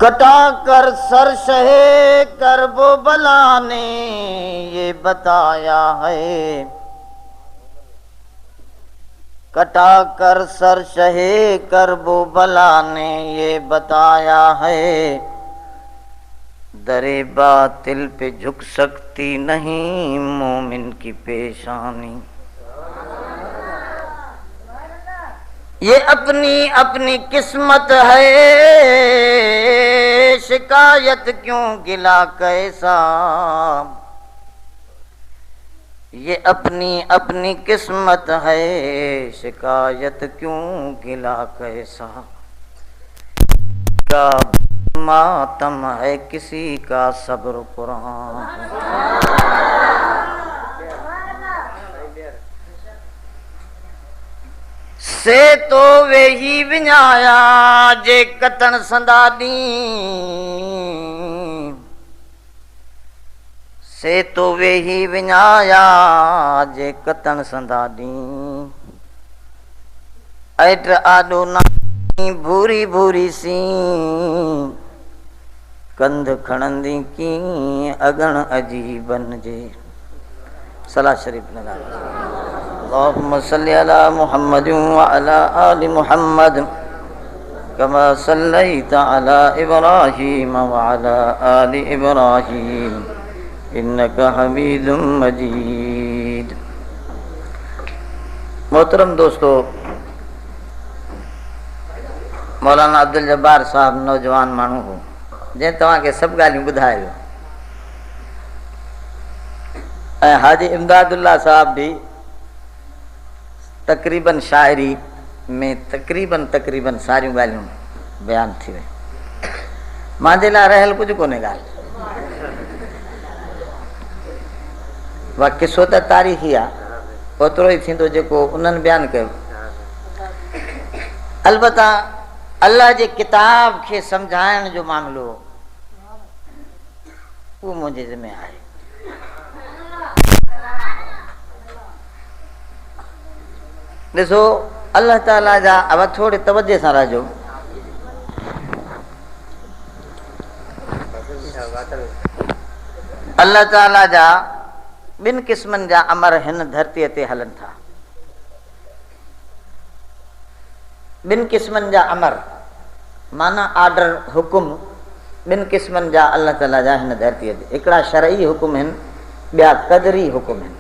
कटा कर सर शहे कर वो बला ने ये बताया है, कटा कर सर शहे कर वो बला ने ये बताया है, दरे बातिल पे झुक सकती नहीं मोमिन की पेशानी। ये अपनी अपनी किस्मत है, शिकायत क्यों गिला कैसा। ये अपनी अपनी किस्मत है, शिकायत क्यों गिला कैसा। का मातम है किसी का सब्र कुरान। से तो वे ही विञाया जे कतन संदानी, से तो वे ही विञाया जे कतन संदानी। ऐट आडो नानी भूरी भूरी सी, कंध खणंदी की अगण अजीबन जे। सलाह शरीफ लगा। अल्लाहुम्मा सल्ली अला मुहम्मद व अला आलि मुहम्मद कमा सल्लैता अला इब्राहीम व अला आलि इब्राहीम इन्नका हमीदुम मजीद। मोहतरम दोस्तों, मौलाना अब्दुल जब्बार साहब नौजवान माण्हू हो जैं तव्हांखे सभु ॻाल्हियूं ॿुधायो। ऐं हाजी इमदादुल्ला साहब भी तकरीबन शायरी में तकरीबन सारियूं ॻाल्हियूं बयान थी वई। मुंहिंजे लाइ रहियल कुझु कोन्हे ॻाल्हि। उहा किसो त तारीख़ी आहे, ओतिरो ई थींदो जेको उन्हनि बयानु कयो। अलबत्ता अल्लाह जे किताब खे सम्झाइण जो मामिलो उहो मुंहिंजे ज़िम्मे आहे। ॾिसो, अल्लाह ताला जा, अब थोड़ी तवज्जो सां रहजो। अल्लाह ताला जा ॿिनि क़िस्मनि जा अमर हिन धरतीअ ते हलनि था। ॿिनि क़िस्मनि जा अमर माना आर्डर हुकुम ॿिनि क़िस्मनि जा अल्लाह ताला जा हिन धरतीअ ते। हिकिड़ा शरई हुकुम आहिनि, ॿिया क़दरी हुकुम आहिनि।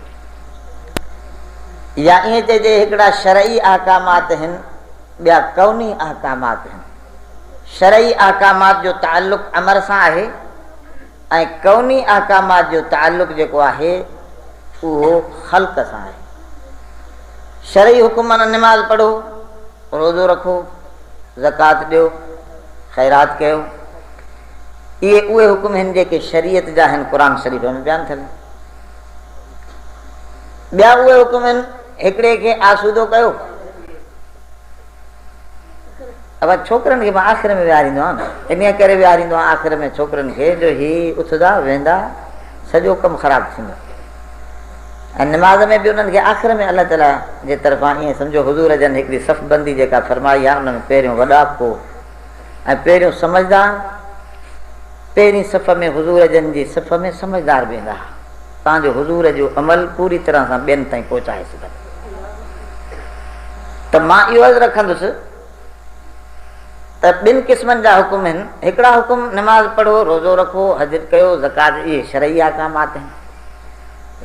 या ईअं चइजे हिकिड़ा शरई अहकामात आहिनि, ॿिया कौनी अहकामात आहिनि। शरई अहकामात जो ताल्लुक़ अमर सां आहे ऐं कौनी अहकामात जो ताल्लुक़ जेको आहे उहो ख़ल्क़ सां आहे। शरई हुकुम माना निमाज़ पढ़ो, रोज़ो रखो, ज़कात ॾियो, ख़ैरात कयो। इहे उहे हुकुम आहिनि जेके शरीयत जा आहिनि, क़ुरान शरीफ़ में बयानु थियल। ॿिया उहे हुकुम आहिनि, हिकिड़े खे आसूदो कयो। अब छोकिरनि खे मां आख़िर में विहारींदो आहियां न, इन करे विहारींदो आहियां आख़िर में छोकिरनि खे, जो ही उथंदा वेंदा सॼो कमु ख़राबु थींदो। ऐं निमाज़ में बि उन्हनि खे आख़िर में अल्लाह ताला जे तरफ़ां ईअं सम्झो हुज़ूर जन हिकिड़ी सफ़बंदी जेका फरमाई आहे, उन में पहिरियों वॾा पोइ ऐं पहिरियों समझदार, पहिरीं सफ़ में हुज़ूर जन जी सफ़ में समझदार वेंदा, तव्हांजो हुज़ूर जो अमल पूरी तरह सां ॿियनि ताईं पहुचाए सघंदा। त मां इहो अर्ज़ु रखंदुसि त ॿिनि क़िस्मनि जा हुकुम आहिनि। हिकिड़ा हुकुम नमाज़ पढ़ो, रोज़ो रखो, हज कयो, ज़कात, इहे शरई अहकामात आहिनि।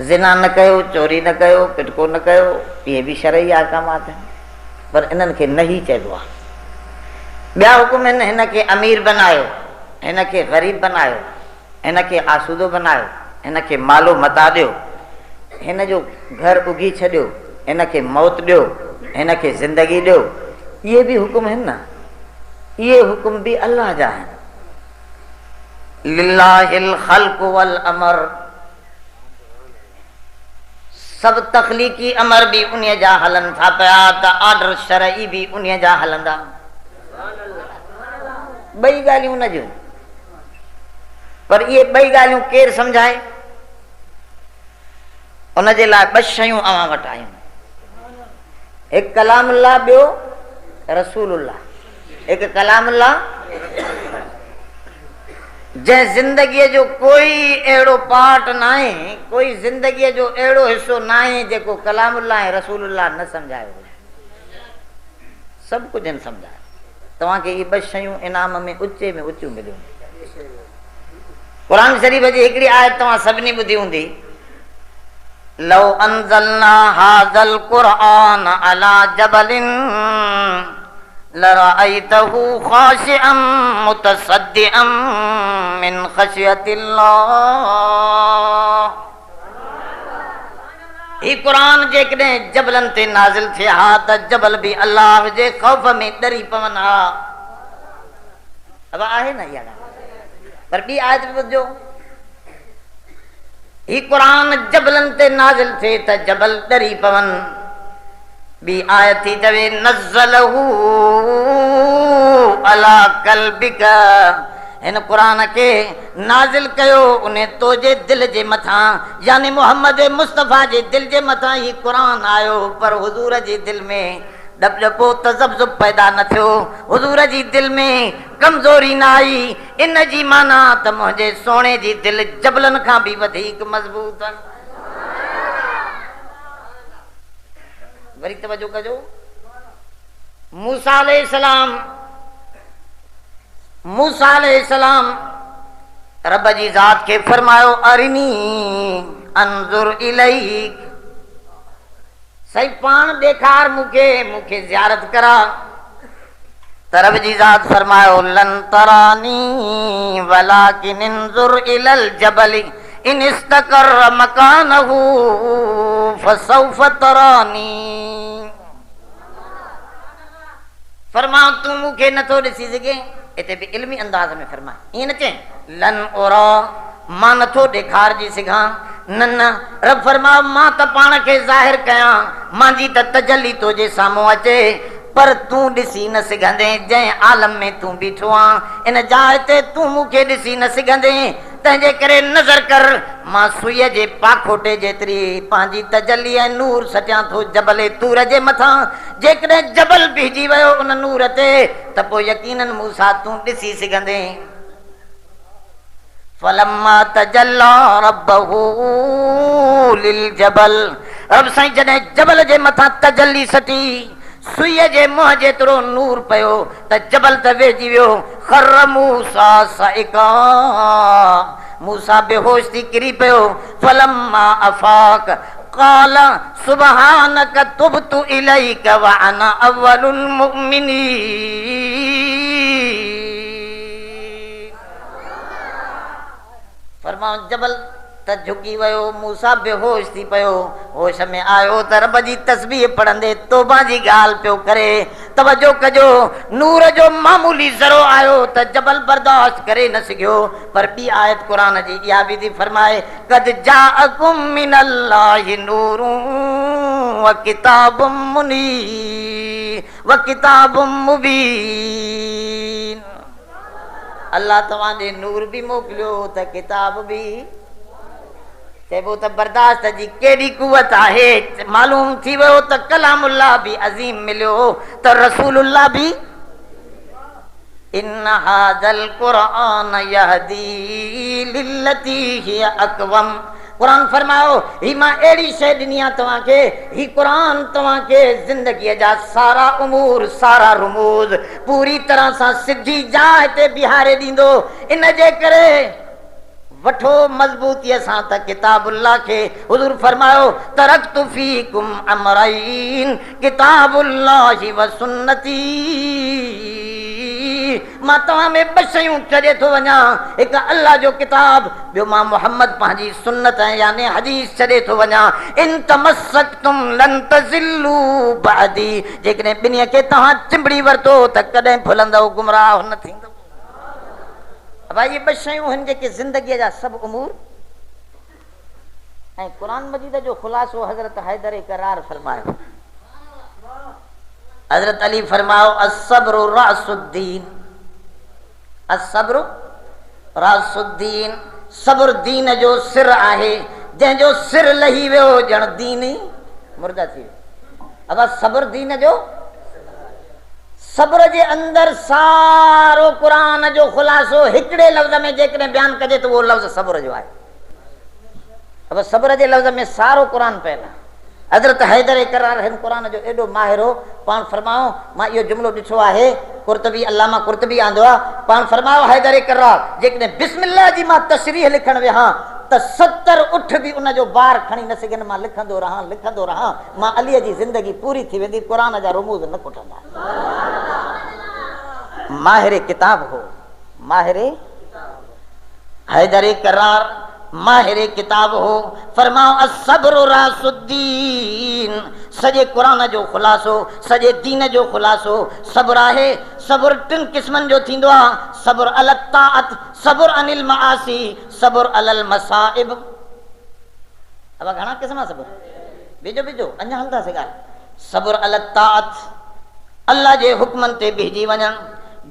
ज़िना न कयो, चोरी न कयो, पिटको न कयो, इहे बि शरई अहकामात आहिनि, पर इन्हनि खे नहीं चइबो आहे। ॿिया हुकुम आहिनि, हिन खे अमीर बनायो, हिन खे ग़रीब बनायो, हिन खे आसूदो बनायो, हिन खे मालो मता ॾियो, हिन जो घर उगी छॾियो, हिन खे मौत ॾियो, हिन खे ज़िंदगी ॾियो। इहे बि हुकुम आहिनि न, इहे हुकुम बि अल्लाह जा आहिनि। लिल्लाहिल ख़ल्क़ु वल अमर, सभु तख़लीक़ी अमर बि उन जा हलनि था पिया, त आर्डर शरई बि उन जा हलंदा। ॿई ॻाल्हियूं न जूं, पर इहे ॿई ॻाल्हियूं केरु सम्झाए? उनजे लाइ ॿ शयूं अवां वटि आहियूं, हिकु कलामुल्लाह, ॿियो रसूलुल्लाह। हिकु कलामुल्लाह, जै जिंदगी जो कोई एड़ो पार्ट नाहे, कोई जिंदगी जो एड़ो हिस्सो नाहे जेको कलामुल्लाह रसूलुल्लाह न समझायो। सब कुछ इन समझायो। तव्हांखे ये ॿ शयूं इनाम में उच्चे में उच्चू मिलियूं। कुरान शरीफ जी हिकड़ी आयत तव्हां सभिनी ॿुधी हूंदी, लौ अंज़लना हाज़ल क़ुरआन अला जबलिन लरअयतहु खाशिअम मुतसद्दिअम मिन खशियतिल्लाह। ही कुरान जेकॾहिं जबलन ते नाज़िल थिए हा त जबल भी अल्लाह जे खौफ में डरी पवन हा। अब आहे न इहा ॻाल्हि, पर ॿी आयत बि ॿुधो, ही कुरान जबलन ते नाज़िल थिए त जबल डरी पवन। ॿी आयत थी चवे नज़लहू अला कल्बिका, इन कुरान के नाज़िल कयो उन तोजे दिल जे मथां, यानी मोहम्मद मुस्तफ़ा जे दिल जे मथां ही कुरान आयो। पर हुजूर जे दिल में डपडपो तज़ब्ज़ुब पैदा न थियो, हुजूर जी दिल में कमज़ोरी न आई। इन जी माना त मुंहिंजे सोणे जी दिल जबलन खां भी वधीक मज़बूत आहे। वरी तवज्जो कजो, मूसा अलैहिस्सलाम रब जी ज़ात के फरमायो अरिनी अंजुर इलैक, सही पान ॾेखार मूंखे, मूंखे ज़ियारत करा। त रब जी ज़ात फरमायो लन तरानी वलाकिन इंजुर इलल जबली इन इस्तकर मकानहु फसौफ तरानी। फरमाओ तू मूंखे नथो ॾिसी सघे, इते भी इल्मी अंदाज में फरमाए, ईअं न चए लन ओरा मां नथो ॾेखारजी सघां, न न रब फरमाओ मां त पाण खे ज़ाहिर कयां, मांजी त तजल्ली तुंहिंजे साम्हूं अचे, पर तूं ॾिसी न सघंदे। जंहिं आलम में तूं बीठो आहीं इन जाइ ते तूं मूंखे ॾिसी न सघंदे, तंहिंजे करे नज़र कर मां सुईअ जे पाखोटे जेतिरी पंहिंजी तजल्ली ऐं नूर सटियां थो जबल तूर जे मथां। जेकॾहिं जबल बीहजी वियो उन नूर ते त पोइ यकीनन मूसा तूं ॾिसी सघंदे। फलम्मा तजल्ला रब्बहू लिल जबल, रब साईं जॾहिं जबल जे मथां तजल्ली सटी, सुईअ जे मुंहं जेतिरो नूर पियो त जबल त वेहिजी वियो। खर्र मूसा साइका, मूसा बेहोश थी किरी पियो। फलम्मा अफाक क़ाल सुब्हानक तुब्तु इलैक व अना अव्वलुल मुमिनीन। फरमाओ जबल त झुकी वियो, मूसा बेहोश थी पियो। होश में आयो त रब जी तस्बीह पढ़ंदे तौबा जी ॻाल्हि पियो करे। तवजो कजो, नूर जो मामूली ज़रो आयो त जबल बर्दाश्त करे न सघियो। पर ॿी आयत क़ुरान जी इहा बि थी फरमाए कद जाअकुम मिनल्लाहि नूरुन व किताबुम मुनीर व किताबुम मुबीन। अल्लाह तव्हांजे नूर भी मोकिलियो त किताब भी चइबो त बर्दाश्त जी केॾी कुवत आहे। मालूम थी वियो त कलामुल्लाह भी अज़ीम मिलियो त रसूलुल्लाह भी। इन हाज़ल क़ुरआन यहदी लिल्लती हिय अक़वम। कुरान फरमायो ही मां अहिड़ी शइ ॾिनी आहे तव्हांखे, ही कुरान तव्हांखे ज़िंदगीअ जा सारा उमूर सारा रुमूज़ पूरी तरह सां सिधी जाइ ते बिहारे ॾींदो। इन जे करे वठो मज़बूतीअ सां त किताबुल्लाह खे। हुज़ूर फरमायो तरक्तु फीकुम अमरैन किताबुल्लाहि व सुन्नती। मां तव्हां में ॿ शयूं छॾे थो वञा, हिकु अल्लाह जो किताब, ॿियो मां मोहम्मद पंहिंजी सुन्नत यानी हदीस छॾे थो वञा। इन तमस्सकतुम लन तज़िल्लू बअदी, जेकॾहिं ॿिन्हीअ खे तव्हां चिंबड़ी वरितो त कॾहिं भुलंदव, गुमराह न थींदव। भाई ये ॿ शयूं आहिनि जेके ज़िंदगीअ जा सभु उमूर ऐं क़ुरान मजीद जो ख़ुलासो हज़रत हैदर करार फरमायो। हज़रत अली फरमायो अस्सब्रु रासुद्दीन, अस्सब्रु रासुद्दीन, सब्र दीन जो सिर आहे। जंहिंजो सिर लही वियो ॼण दीन ई मुर्दा थी वियो। अब सब्र दीन जो, सब्र जे अंदर सारो क़ुरान जो ख़ुलासो हिकिड़े लफ़्ज़ में जेकॾहिं बयानु कजे त उहो लफ़्ज़ सब्र जो आहे। अब सब्र जे लफ़्ज़ में सारो क़ुरान पियल आहे। हज़रत हैदर करार हिन क़ुरान जो एॾो माहिर हो, पाण फरमायो, मां इहो जुमिलो ॾिठो आहे, कुर्तबी अल्लामा कुर्तबी आंदो आहे, पाण फरमायो हैदर करार जेकॾहिं बिस्मिल्लाह जी मां तशरीह लिखण वेहां त 70 उठ बि उन जो बार खणी न सघनि, मां लिखंदो रहां, मां अलीअ जी ज़िंदगी पूरी थी वेंदी, क़ुरान जा रुमूज़ न कुटंदा। माहिर किताब हो, माहिर हैदर करार माहिर किताब हो। फरमाओ असब्रु रासुद्दीन, सॼे क़ुरान जो ख़ुलासो, सॼे दीन जो ख़ुलासो सब्र आहे। सब्र 3 क़िस्मनि जो थींदो आहे, सब्र अल ताअत, सब्र अनिल मआसी, सब्र अलल मसाइब। अब घणा क़िस्म सब्र, बिजो अञा हलंदा सॻा। सब्र अल ताअत, अल्लाह जे हुक्मनि ते बीहजी वञण,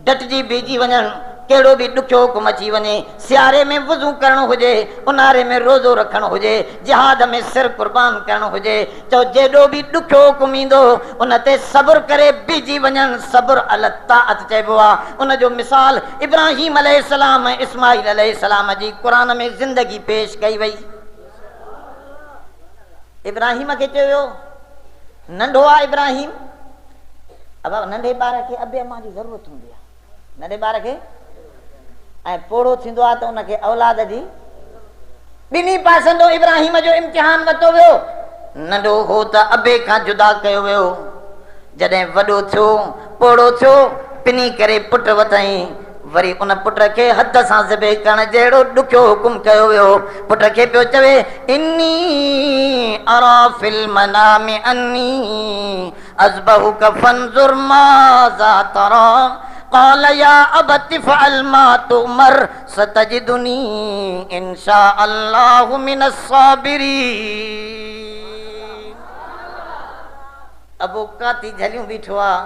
डटजी बीहजी वञण, कहिड़ो बि ॾुखियो हुकुम अची वञे, सियारे में वुज़ू करणो हुजे, उन्हारे में रोज़ो रखणो हुजे, जिहाद में सिर कुर्बान करणो हुजे, चओ जेॾो बि ॾुखियो हुकुम ईंदो उन ते सब्र करे बीहजी वञनि, सब्र अल ताअत चइबो आहे। उन जो मिसाल इब्राहिम अलैहिस्सलाम ऐं इस्माइल अलैहिस्सलाम जी क़ुरान में ज़िंदगी पेश कई वई। इब्राहिम खे चयो वियो, नंढो आहे इब्राहिम, अब नंढे ॿार खे अबे अम्मा जी ज़रूरत हूंदी आहे, नंढे ॿार खे, ऐं पोड़ो थींदो आहे त उनखे औलाद जी, ॿिन्ही पासंदो इब्राहिम जो इम्तिहान वरितो वियो। नंढो हो त अबे खां जुदा कयो वियो, जॾहिं वॾो थियो, पोड़ो थियो, पिनी करे पुट वरितईं, वरी उन पुट खे हथ सां ज़िबे करण जहिड़ो ॾुखियो हुकुम कयो वियो। पुट खे पियो चवे, इन्नी अरा फिल मनामि अन्नी अज़बहुक फंज़ुर माज़ा तरा क़ाल या अबति फ़अल मा तुमर सतजिदुनी इंशाअल्लाहु मिनस साबिरीन। अबो काती झलियूं बीठो आहे,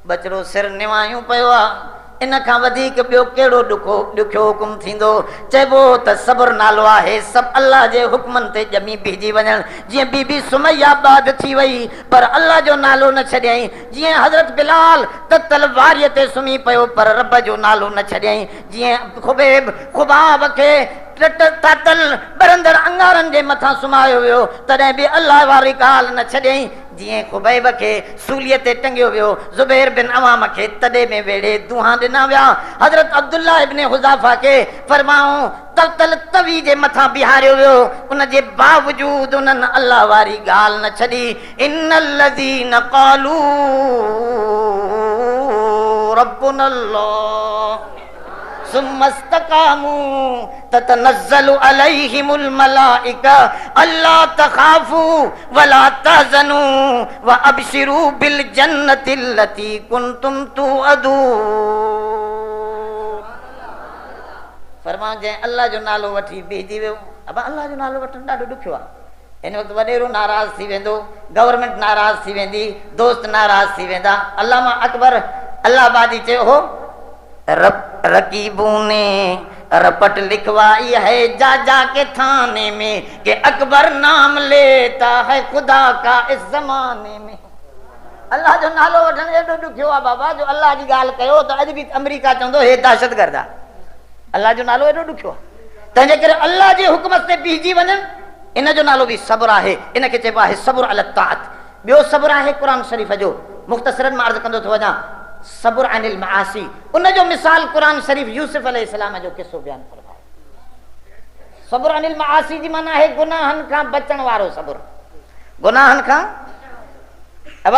बचड़ो सिर निवायूं पियो आहे, इन खां वधीक ॿियो कहिड़ो ॾुखियो हुकुम थींदो। चइबो त सब्र नालो आहे सभु अल्लाह जे हुक्मनि ते ॼमी बीहजी वञण। जीअं बीबी सुमैया बाद थी वई पर अल्लाह जो नालो न छॾियईं, जीअं हज़रत बिलाल ततल वारीअ ते सुम्ही पियो पर रब जो नालो न छॾियईं, जीअं ख़ुबाब खे तातल ॿरंदड़ अंगारनि जे मथां सुम्हायो वियो तॾहिं बि अल्लाह वारी ॻाल्हि न छॾियईं, जीअं ख़ुबैब खे सूलीअ ते टंगियो वियो, ज़ुबैर बिन अवाम खे तॾे में वेड़े दुहा ॾिना विया, हज़रत अब्दुल्लाह इब्न हुज़ाफ़ा खे फरमाऊं ततल तवी जे मथां बिहारियो वियो, उन जे बावजूद उन्हनि अल्लाह वारी ॻाल्हि न छॾी। इन्नल्लज़ीन क़ालू रब्बुनल्लाह सुम्मस्तकामू ततनज़्ज़लु अलैहिमुल मलाइका अल्ला तख़ाफू वला तहज़नू व अबशिरू बिल जन्नतिल्लती कुंतुम तुअदून। फरमा जंहिं अल्लाह जो नालो वठी बीहजी वियो, अब अल्लाह जो नालो वठणु ॾाढो ॾुखियो आहे। हिन वक़्तु वॾेरो नाराज़ थी वेंदो, गवर्नमेंट नाराज़ थी वेंदी, दोस्त नाराज़ थी वेंदा। अल्लामा अकबर अल्लाहबादी चयो हो, रकीबों ने रपट लिखवाई है जा जा के थाने में कि अकबर नाम लेता है खुदा का इस जमाने में। अल्लाह जो नालो वठण एॾो ॾुखियो आहे बाबा, जो अल्लाह जी ॻाल्हि कयो त अॼु बि अमेरिका चवंदो हे दहशतगर्द आहे। अल्लाह जो नालो एॾो ॾुखियो आहे, तंहिंजे करे अल्लाह जे हुकुम ते बीहजी वञनि, इन जो नालो बि सब्र आहे। इन खे चइबो आहे सब्र अल ताअत। ॿियो सब्र आहे क़ुरान शरीफ़ जो, मुख़्तसरन मां अर्ज़ कंदो थो वञा, सब्र अनिल मआसी। उन जो मिसाल क़ुरान शरीफ़ यूसुफ अलैहिस्सलाम जो किस्सो बयान फरमायो। सब्र अनिल मआसी जी माना है गुनाहनि खां बचण वारो सब्र, गुनाहनि खां। अब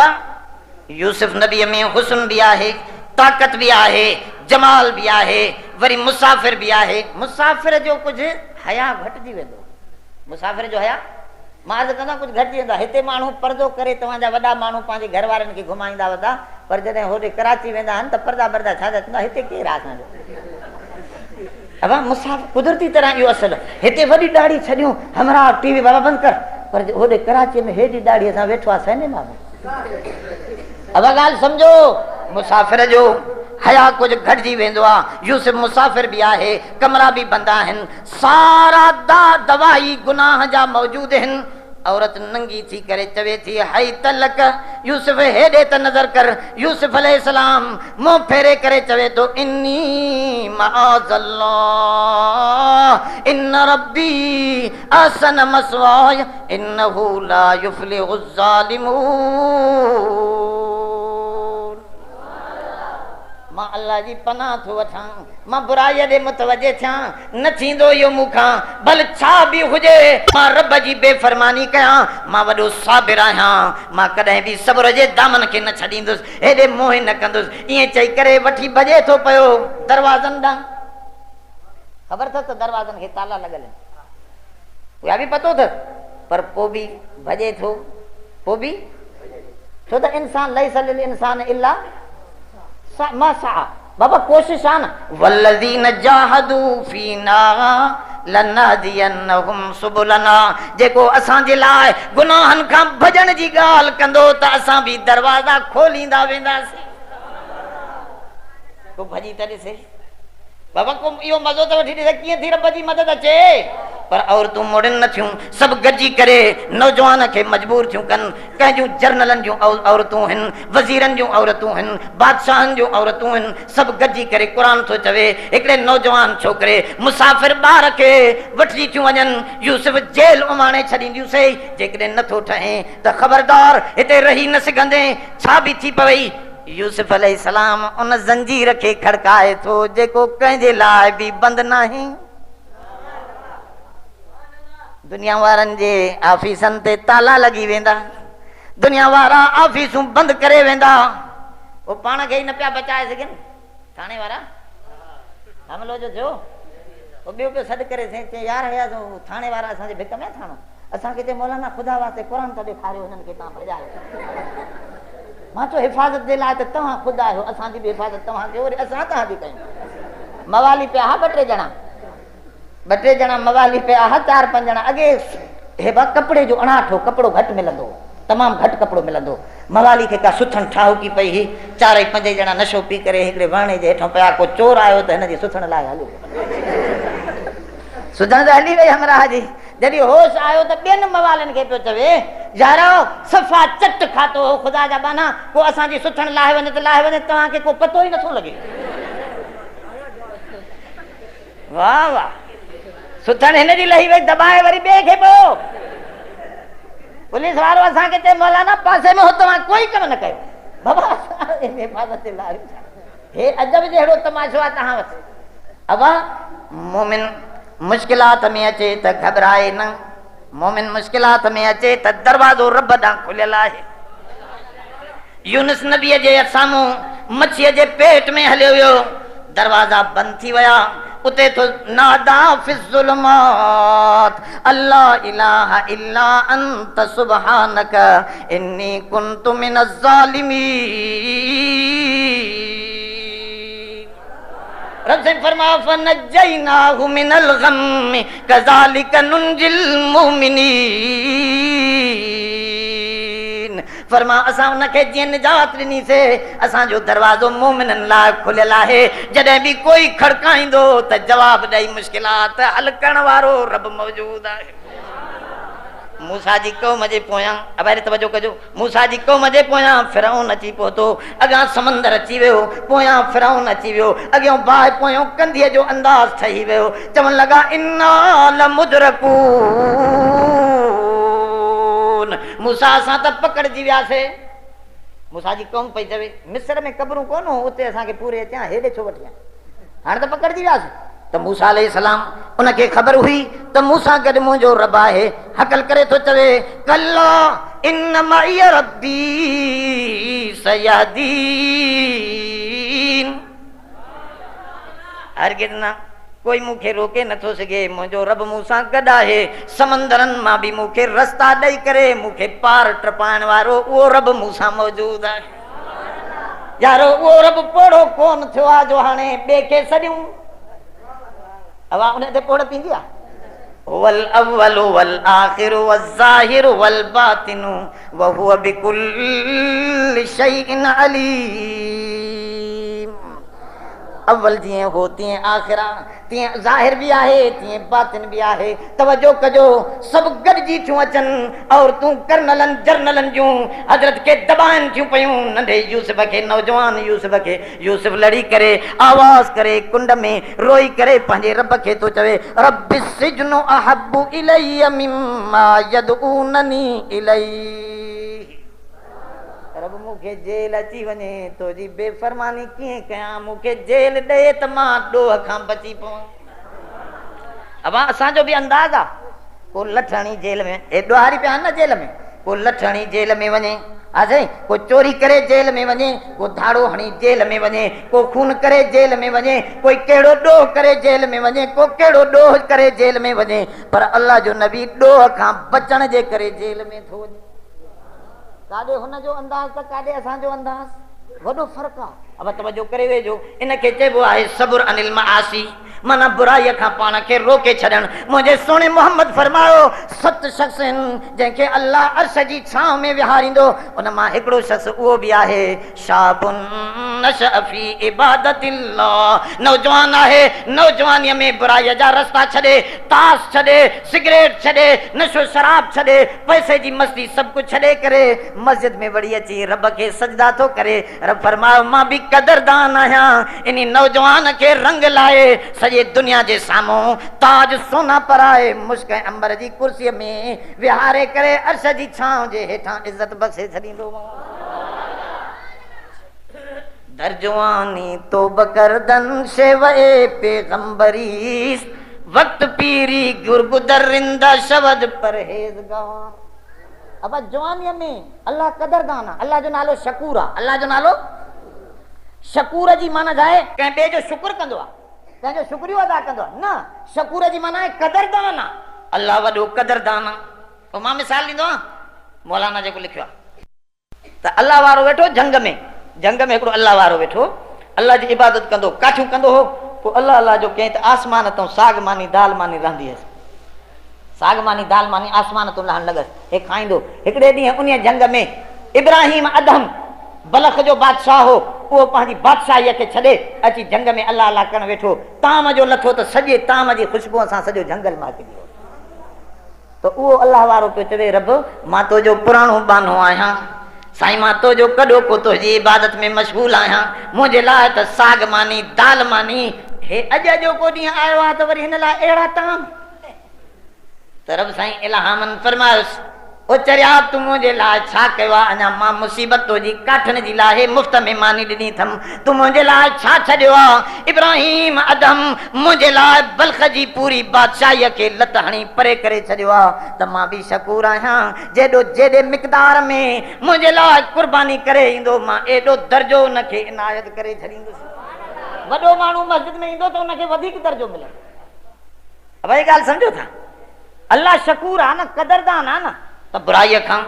यूसुफ नबीअ में हुस्न बि आहे, ताक़त बि आहे, जमाल बि आहे, वरी मुसाफ़िर बि आहे। मुसाफ़िर जो कुझु हया घटिजी वेंदो, मुसाफ़िर जो हया मां अर्ज़ कंदा कुझु घटिजी वेंदो आहे। हिते माण्हू पर्दो करे, तव्हांजा वॾा माण्हू पंहिंजे घर वारनि खे घुमाईंदा वॾा, पर जॾहिं होॾे कराची वेंदा आहिनि त पर्दा पर्दा छा थींदा, हिते केरु आहे असांजो। अब मुसाफ़िर कुदरती तरह इहो असुलु, हिते वॾी दाढ़ी छॾियूं हमरा टीवी बाबा बंदि कर, पर होॾे कराची में हेॾी दाढ़ी असां वेठो आहे सिनेमा में। अब ॻाल्हि सम्झो, मुसाफ़िर जो हया कुझु घटिजी वेंदो आहे। यूसुफ मुसाफ़िर बि आहे, कमरा बि बंदि आहिनि, सारा दवाई गुनाह जा मौजूद आहिनि, औरत नंगी थी करे चवे थी हाई तलक यूसुफ हेॾे त नज़र कर। यूसुफ अलैहिस्सलाम मुंह फेरे करे चवे तो इन्नी माअज़ल्लाह इन्न रब्बी अहसन मस्वाय इन्नहु ला युफ्लिहुज़ ज़ालिमून। मां अल्लाह जी पनाह थो वठां, मां बुराईअ ॾे मुतवजे थियां, न थींदो इहो मूंखां, भल छा बि हुजे मां रब जी बेफ़रमानी कयां, मां वॾो साबिर आहियां, मां कॾहिं बि सब्र जे दामन खे न छॾींदुसि, हेॾे मोह न कंदुसि। ईअं चई करे वठी भॼे थो पियो दरवाज़नि ॾांहुं। ख़बर अथसि त दरवाज़नि खे ताला लॻल आहिनि, उहा बि पतो अथसि, पर पोइ बि भॼे थो, पोइ बि छो त इंसान लैस लिल इंसान इल्ला मा सआ। बाबा कोशिश आहे न, वल्लज़ीन जाहदू फीना लनहदियन्नहुम सुबुलना, जेको असांजे लाइ गुनाहनि खां भॼण जी ॻाल्हि कंदो त असां बि दरवाज़ा खोलींदा वेंदासीं। को भॼी त ॾिसे बाबा, को इहो मज़ो त वठी ॾिसे कीअं थी रब जी मदद अचे। पर औरतूं मुड़िन न थियूं, सभु गॾिजी करे नौजवान खे मजबूर थियूं कनि। कंहिंजूं जनरलनि जूं औरतूं आहिनि, वज़ीरनि जूं औरतूं आहिनि, बादशाहनि जूं औरतूं आहिनि, सभु गॾिजी करे क़ुर थो चवे हिकिड़े नौजवान छोकिरे मुसाफ़िर ॿार खे वठी थियूं वञनि, यूसुफ जेल उमाणे छॾींदियूंसीं, जेकॾहिं नथो ठहे त ख़बरदार हिते रही न सघंदे। छा बि थी पवई, यूसुफ अलैहिस्सलाम उन ज़ंजीर खे खड़काए थो जेको कंहिंजे लाइ बि बंदि न आहे। दुनिया वारनि जे ऑफिसनि ते ताला लॻी वेंदा, दुनिया वारा ऑफिसूं बंदि करे वेंदा, उहो पाण खे ई न पिया बचाए सघनि। थाणे वारा हमिलो जो थियो, उहो ॿियो पियो सॾु करे चई यार हयास थाणे वारा असांजे भिक में थाणो, असांखे चए मौलाना ख़ुदा वास्ते क़ुर त ॾेखारियो हिननि खे तव्हां भॼायो। मां चयो हिफ़ाज़त जे लाइ त तव्हां ख़ुदा आहियो, असांजी बि हिफ़ाज़त तव्हां कयो, वरी असां तव्हांजी कयूं। मवाली पिया हा ॿ टे ॼणा मवाली पिया हा, 4-5 ॼणा। अॻे हे बा कपिड़े जो अणाठो कपिड़ो घटि मिलंदो, तमामु घटि कपिड़ो मिलंदो। मवाली खे का सुथण ठाहकी पई हुई, 4-5 ॼणा नशो पी करे हिकिड़े वणे जे हेठां पिया, को चोर आयो त हिन जे सुथण लाइ हलियो, सुधण त हली वई हमराह जी। जॾहिं होश आयो त ॿियनि मवालनि खे पियो चवे यारो सफ़ा चट खातो हो ख़ुदा जा बाना, को असांजी सुथण लाहे वञे त लाहे वञे, तव्हांखे को पतो ई नथो लॻे। वाह वाह, सुथण हिन जी लही वई, दॿाए वरी ॿिए खे पियो। पुलिस वारो असांखे चए मौलाना पासे में हो तव्हां कोई कमु न कयो, बाबा हिफ़ाज़त ते लारियूं। हे अजब जहिड़ो तमाशो आहे तव्हां वटि। अबा मोमिन मुश्किलात में अचे त घबराए न, मोमिन मुश्किलात में अचे त दरवाज़ो रब ॾांहुं खुलियल आहे। यूनुस नबीअ जे साम्हूं मच्छीअ जे पेट में हलियो वियो, दरवाज़ा बंदि थी विया। उते तो नादा फिज़्ज़ुलमात अल्ला इलाहा इल्ला अंत सुब्हानक इन्नी कुन्तु मिनज़ ज़ालिमीन। रब से फरमाया फनज्जयनाहु मिनल गम्मि कज़ालिक नुंजिल मुमिनीन। फरमा असां उनखे जीअं निजात ॾिनीसीं, असांजो दरवाज़ो मोमिननि लाइ खुलियल आहे। जॾहिं बि कोई खड़काईंदो त जवाब ॾेई मुश्किलात हल करण वारो रब मौजूद आहे। मूसा जी क़ौम जे पोयां अबारी तवजो कजो, मूसा जी क़ौम जे पोयां फिरौन अची पहुतो, अॻां समंदर अची वियो, पोयां फिरौन अची वियो, अॻियों बाहि पोयों कंधीअ जो अंदाज़ ठही वियो। चवण लॻा इन्ना लमुदरकून, मूसा असां त पकड़जी वियासीं। मूसा जी क़ौम पई चवे मिस्र में क़बरूं कोन हो, उते असांखे पूरे अचां, हेॾे छो वठी हाणे त पकड़जी वियासीं। त मूसा अलैहिस्सलाम उनखे ख़बर हुई त मूसा गॾु मुंहिंजो रब आहे। हकल करे थो चवे कल्ला इन मइय रब्बी सयहदीन। हरगिज़ न, कोई मूंखे रोके नथो सघे, मुंहिंजो रब मूंसां गॾु आहे। समंदरनि मां बि मूंखे रस्ता ॾेई करे मूंखे पार टपाइण वारो उहो रब मूंसां मौजूदु आहे। यारो उहो रब पोड़ो कोन थियो आहे जो हाणे ॿिए खे सॾियूं। अवा उन ते पोड़ थींदी आहे। वल अव्वलु वल आखिरु वल ज़ाहिरु वल बातिनु व हुव बिकुल्लि शैइन अलीम। अव्वल जीअं हो तीअं आख़िरा, तीअं ज़ाहिर भी आहे तीअं बातिन भी आहे। तवज्जो कजो, सभु गॾिजी थियूं अचनि और तूं कर्नलनि जर्नलनि जूं हज़रत खे दॿाइनि थियूं पयूं। नंढे यूसुफ खे, नौजवान यूसुफ खे, यूसुफ लड़ी करे आवाज़ करे कुंड में रोई करे पंहिंजे रब खे थो चवे, रब्बि सिज्नु अहब्बु इलैया मिम्मा यदऊननी इलैहि। रब मूंखे जेल अची वञे, तुंहिंजी बेफ़रमानी कीअं कयां, मूंखे जेल ॾे त मां ॾोह खां बची पवां। अब असांजो बि अंदाज़ आहे, को लठणी जेल में, हे ॾोहारी पिया न जेल में, को लठणी जेल में वञे, हा साईं, को चोरी करे जेल में वञे, को धाड़ो हणी जेल में वञे, को खून करे जेल में वञे, कोई कहिड़ो ॾोह करे जेल में वञे, को कहिड़ो ॾोह करे जेल में वञे, पर अल्लाह जो नबी ॾोह खां बचण जे करे जेल में थो वञे। काॾे हुनजो अंदाज़ त काॾे असांजो अंदाज़, वॾो फ़र्क़ु आहे। अब तवज्जो करे वेझो, इनखे चइबो आहे सब्र अनिल मआसी, माना बुराईअ खां पाण खे रोके छॾणु। मुंहिंजे सोणे मोहम्मद फरमायो, 7 शख़्स आहिनि जंहिंखे अल्लाह अर्श जी छांव में विहारींदो, उन मां हिकिड़ो शख़्स उहो बि आहे शाबुन नशअ फी इबादतिल्लाह। नौजवान आहे, नौजवानीअ में बुराईअ जा रस्ता छॾे, ताश छॾे, सिगरेट छॾे, नशो शराब छॾे, पैसे जी मस्ती सभु कुझु छॾे करे मस्जिद में वड़ी अची रब खे सजदा थो करे। रब फरमायो, मां बि कदरदान आहियां, इन नौजवान खे रंग लाए सॼे दुनिया जे साम्हूं ताज सोना पराए मुश्क अंबर जी कुर्सीअ में विहारे करे अर्श जी छांव जे हेठां इज़त बख़्शे छॾींदो। दरजवानी तौब करदन शेवए पैगंबरी, वक्त पीरी गुरगुदरिंदा शवद परहेज़गार। अब जवानीअ में अल्लाह कदरदान आहे, अल्लाह जो नालो शकूर आहे। अल्लाह जो नालो शकूर जी माना आहे कंहिं ॿिए जो शुक्र कंदो आहे, कंहिंजो शुक्रियो अदा कंदो आहे। न, शकूर जी माना आहे कदरदान आहे, अल्लाह वॾो कदरदान आहे। पोइ मां मिसाल ॾींदो आहियां, मौलाना जेको लिखियो आहे त अल्लाह वारो वेठो जंग में, जंग में हिकिड़ो अल्लाह वारो वेठो, अल्लाह जी इबादत कंदो, काठियूं कंदो हो। पोइ अल्लाह अल्लाह जो कंहिं त आसमान तां साग मानी दाल मानी रहंदी हुअसि, साग मानी दाल मानी आसमान तां लहणु लॻसि, हे खाईंदो। हिकिड़े ॾींहुं उन जंग में इब्राहिम अदम बलख जो बादशाह हो, उहो पंहिंजी बादशाहीअ खे छॾे अची जंग में अल्लाह अल्लाह करणु वेठो। ताम जो लथो त सॼे ताम जी ख़ुशबूअ सां सॼो जंगल महकी वियो। त उहो अल्लाह वारो पियो चवे, रब मां तुंहिंजो पुराणो बानो आहियां, साईं मां तुंहिंजो कॾो को तुंहिंजी इबादत में मशगूल आहियां, मुंहिंजे लाइ त साग मानी दाल मानी, हे अॼु जो को ॾींहुं आयो आहे त वरी हिन लाइ अहिड़ा ताम। त रब साईं इल्हामन फरमायोसि, ओ चरिया तूं मुंहिंजे लाइ छा कयो आहे, अञा मां मुसीबत तुंहिंजी काठनि जी लाइ मुफ़्त में मानी ॾिनी अथमि, तूं मुंहिंजे लाइ छा छॾियो आहे। इब्राहिम अदम मुंहिंजे लाइ बल्ख जी पूरी बादशाहीअ खे लत हणी परे करे छॾियो आहे, त मां बि शकूर आहियां। जेॾे मिक़दार में मुंहिंजे लाइ कुर्बानी करे ईंदो, मां एॾो दर्जो हुनखे इनायत करे छॾींदुसि। वॾो माण्हू मस्जिद में ईंदो त हुनखे वधीक दर्जो मिलंदो। अब इहा ॻाल्हि सम्झो था, अल्लाह शकूर आहे न, कदरदान आहे न। त बुराईअ खां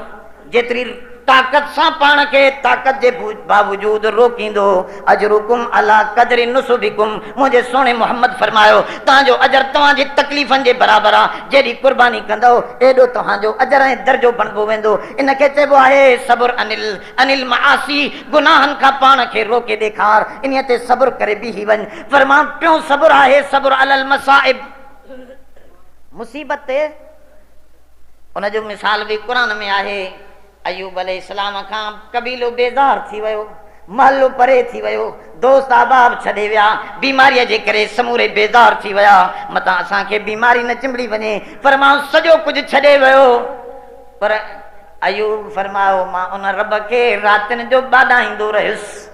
जेतिरी ताक़त सां पाण खे ताक़त जे बावजूद रोकींदो, अजरुकुम अला क़दरि नुसुबिकुम, मुंहिंजे सोणे मोहम्मद फरमायो तव्हांजो अजर तव्हांजी तकलीफ़नि जे बराबरि आहे। जेॾी कुर्बानी कंदव एॾो तव्हांजो अजर ऐं दर्जो बणिबो वेंदो। इनखे चइबो आहे सब्र अनिल मआसी, गुनाहनि खां पाण खे रोके ॾेखार, इन ते सब्र करे बीही वञ। फरमान पियो सब्र आहे सब्र अलल मसाइब, मुसीबत ते उनजो मिसाल बि क़ुरान में आहे। अयूब अलैहिस्सलाम खां कबीलो बेज़ार थी वियो, महलो परे थी वियो, दोस्त अहबाब छॾे विया, बीमारीअ जे करे समूरे बेज़ार थी विया। मतां असांखे बीमारी न चिंबड़ी वञे, पर मां सॼो कुझु छॾे वियो। पर अयूब फरमायो, मां उन रब खे रातिनि जो ॿाॾाईंदो रहियुसि,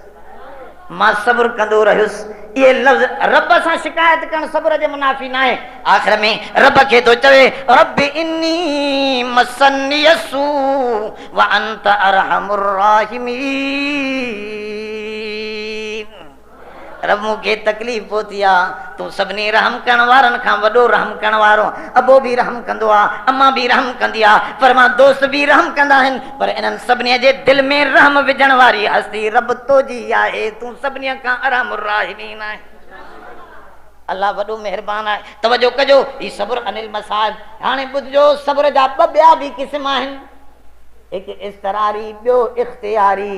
मां सब्र कंदो रहियुसि। ये लफ़्ज़ रब सां शिकायत करणु सब्र जे मुनाफ़ी न आहे। आख़िर में रब खे थो चवे, रब इन्नी मसन्नियसू व अंत अरहमुर राहिमीन। रब मूंखे तकलीफ़ पहुती आहे, तूं सभिनी रहम करण वारनि खां वॾो रहम करण वारो। अबो बि रहम कंदो आहे, अम्मा बि रहम कंदी आहे, पर मां दोस्त बि रहम कंदा आहिनि, पर इन्हनि सभिनी जे दिलि में रहम विझण वारी हस्ती रब तुंहिंजी आहे। तूं सभिनी खां अरहमुर राहिमीन आहे। अल्लाह वॾो महिरबान आहे। तवजो कजो, ही सब्र अनिल मसाइब। हाणे ॿुधजो, सब्र जा ॿिया बि क़िस्म आहिनि, हिकु इस्तरारी, ॿियो इख्तियारी।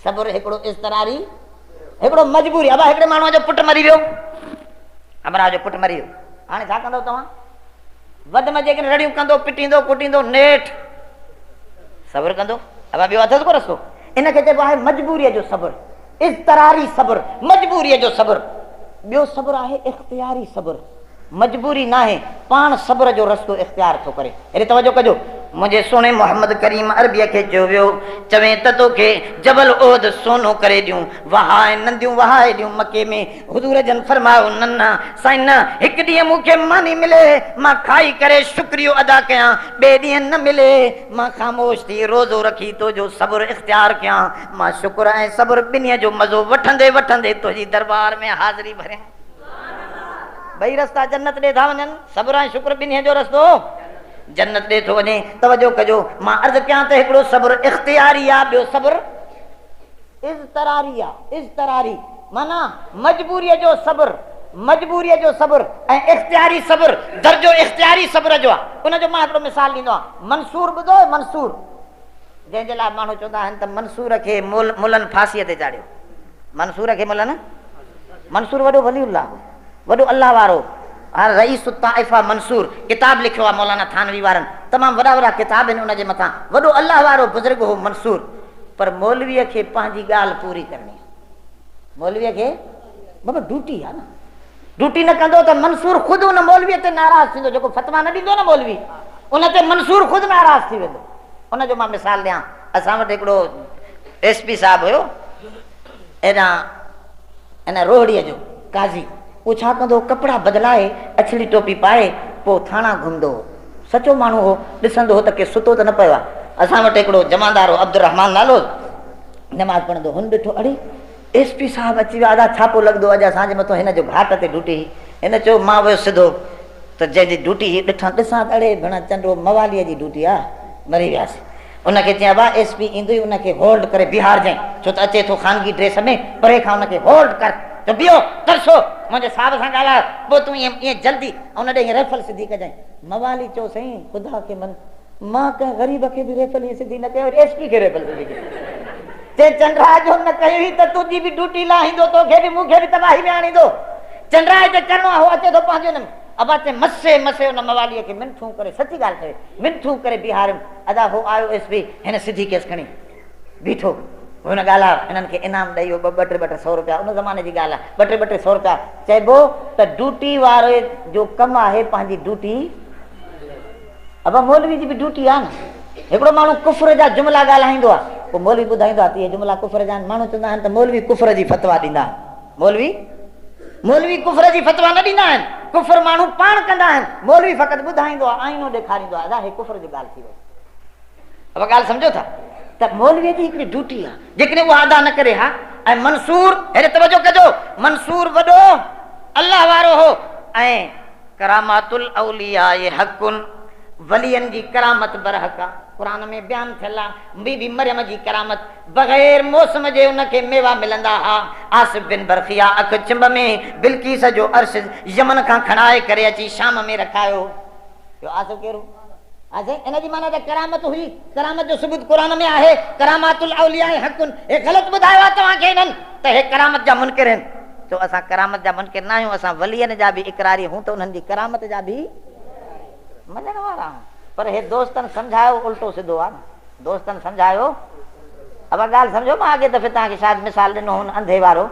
सब्र हिकिड़ो इस्तरारी, हिकिड़ो मजबूरी। अब हिकिड़े माण्हूअ जो पुटु मरी वियो, अमरा जो पुटु मरी वियो, हाणे छा कंदो तव्हां? वध में जेकॾहिं रड़ियूं कंदो, पिटींदो, कुटींदो, नेठ सब्र कंदो। अब ॿियो अथसि को रस्तो? इनखे चइबो आहे मजबूरीअ जो सब्र, इज़्तिरारी सब्र, मजबूरीअ जो सब्र। ॿियो सब्र आहे इख्तियारी सब्र, मजबूरी न आहे, पाण सब्र जो रस्तो इख्तियार थो करे। हेॾे तवजो कजो, मुंहिंजे सोने मोहम्मद करीम अरबीअ खे चयो वियो, चवे त तोखे जबल ओहद सोनो करे ॾियूं, वहाए नंदियूं वहाए ॾियूं मके में। हुज़ूर जन फरमायो न न साईं न, हिकु ॾींहुं मूंखे मानी मिले मां खाई करे शुक्रियो अदा कयां, ॿिए ॾींहं न मिले मां ख़ामोश थी रोज़ो रखी तुंहिंजो सब्र इख्तियार कयां। मां शुक्र ऐं सब्र ॿिन्हीअ जो मज़ो वठंदे वठंदे तुंहिंजी दरबार में हाज़िरी भरियां। ॿई रस्ता जन्नत ॾे था वञनि, सब्र ऐं शुक्र ॿिन्हीअ जो रस्तो जन्नत ॾे थो वञे। तवजो कजो, मां अर्ज़ कयां त हिकिड़ो सब्र इख्तियारी आहे, ॿियो सब्र इज़्तिरारी आहे। इज़्तिरारी माना मजबूरीअ जो सब्र, मजबूरीअ जो सब्र ऐं इख्तियारी सब्र, दर्जो इख्तियारी सब्र जो आहे। उनजो मां हिकिड़ो मिसाल ॾींदो आहियां। मंसूर ॿुधो, मंसूर जंहिंजे लाइ माण्हू चवंदा आहिनि त मंसूर खे मुलनि फांसीअ ते चाढ़ियो। मंसूर खे मुलनि, मंसूर वॾो वलीउल्लाह, वॾो अल्लाह वारो, रईस ताइफ़ा मंसूर, किताब लिखियो आहे मौलाना थानवी वारनि, तमामु वॾा वॾा किताब आहिनि उनजे मथां। वॾो अल्लाह वारो बुज़ुर्ग हो मंसूर, पर मौलवीअ खे पंहिंजी ॻाल्हि पूरी करणी आहे। मौलवीअ खे बाबा ड्यूटी आहे न, ड्यूटी न कंदो त मंसूर ख़ुदि उन मौलवीअ ते नाराज़ थींदो, जेको फतवा न ॾींदो न मौलवी, उन ते मंसूर ख़ुदि नाराज़ थी वेंदो। उनजो मां मिसाल ॾियां, असां वटि हिकिड़ो SP साहिबु हुयो, एॾां इन रोहड़ीअ जो काज़ी। उहो छा कंदो, कपिड़ा बदिलाए अछड़ी टोपी पाए पोइ थाणा घुमंदो हो। सचो माण्हू हो, ॾिसंदो हो त के सुतो त न पियो आहे। असां वटि हिकिड़ो जमादार हो अब्दुर रहमान नालो, नमाज़ पढ़ंदो। हुन ॾिठो, अड़े SP साहिबु अची विया, अदा छापो लॻंदो अॼु असांजे मथां, हिन जो घाट ते ड्यूटी। हिन चयो, मां वियो सिधो त जंहिंजी ड्यूटी ॾिसां त अड़े भेण चंडो मवालीअ जी ड्यूटी आहे, मरी वियासीं। उनखे चयां बा SP ईंदो ई उनखे होल्ड करे बिहार जांइ, छो त अचे थो ख़ानगी ड्रेस में, परे खां उनखे होल्ड कर, त बीहो तरसो मुंहिंजे साहिब सां ॻाल्हायो, पोइ तूं ईअं जल्दी उन ॾे ईअं रेफल सिधी कजांइ। मवाली चयो, साईं ख़ुदा खे मन, मां कंहिं ग़रीब खे बि रेफल ईअं सिधी न कयो, SP खे रेफल सिधी कई। चए चंद्राज जो न कयो त तुंहिंजी बि ड्यूटी लाहींदो, तोखे बि मूंखे बि तबाही में आणींदो। चंद्राज ते करिणो आहे, हो अचे थो पंहिंजो न। अब अचे मसे मसे उन मवालीअ खे मिंथूं करे, सची ॻाल्हि चए, मिंथूं करे बिहारियमि। अदा हो आयो SP, हिन सिधी केस खणी बीठो, हुन ॻाल्हायो, हिननि खे इनाम ॾेई वियो ॿ टे सौ रुपया। उन ज़माने जी ॻाल्हि आहे, ॿ टे सौ रुपया। चइबो त ड्यूटी वारे जो कमु आहे पंहिंजी ड्यूटी। अब मौलवी जी बि ड्यूटी आहे न। हिकिड़ो माण्हू कुफर जा जुमिला ॻाल्हाईंदो आहे, पोइ मौलवी ॿुधाईंदो आहे त इहे जुमिला कुफर जा आहिनि। माण्हू चवंदा आहिनि त मौलवी कुफर जी फतवा ॾींदा आहिनि। मौलवी कुफर जी फतवा न ॾींदा आहिनि, कुफर माण्हू पाण कंदा आहिनि, मौलवी फ़क़ति ॿुधाईंदो आहे, आईनो ॾेखारींदो आहे। अदा हे कुफर जी ॻाल्हि थी वई। अब ॻाल्हि सम्झो था त मौलवीअ जी हिकिड़ी ड्यूटी आहे, जेकॾहिं उहा अदा न करे हा। ऐं मंसूर, हेॾे तवजो कजो, मंसूर वॾो अल्लाह वारो हो, ऐं करामातुल औलिया ये हक़ुन, वलियनि जी करामत बरहक आहे। क़ुरान में बयानु थियल आहे, बीबी मरियम जी करामत, बग़ैर मौसम जे उनखे मेवा मिलंदा हा। आसिफ बिन बरखिया अख चिंब में बिल्कीस जो अर्श यमन खां खणाए करे अची शाम में रखायो। आसिफ केरु? इन जी माना त करामत हुई, करामत जो सबूत क़ुरान में आहे। करामातुल औलिया हक़ुन, हे ग़लति ॿुधायो आहे तव्हांखे हिननि त हे करामत जा मुनकिर आहिनि। तो असां करामत जा मुनकिर न आहियूं, असां वलियनि जा बि इक़रारी हूं, त उन्हनि जी करामत जा बि मञण वारा आहियूं। पर हे दोस्तनि सम्झायो उल्टो सिधो आहे न, दोस्तनि सम्झायो। अब ॻाल्हि सम्झो, मां अॻे दफ़े तव्हांखे शायदि मिसाल ॾिनो हुन अंधे वारो,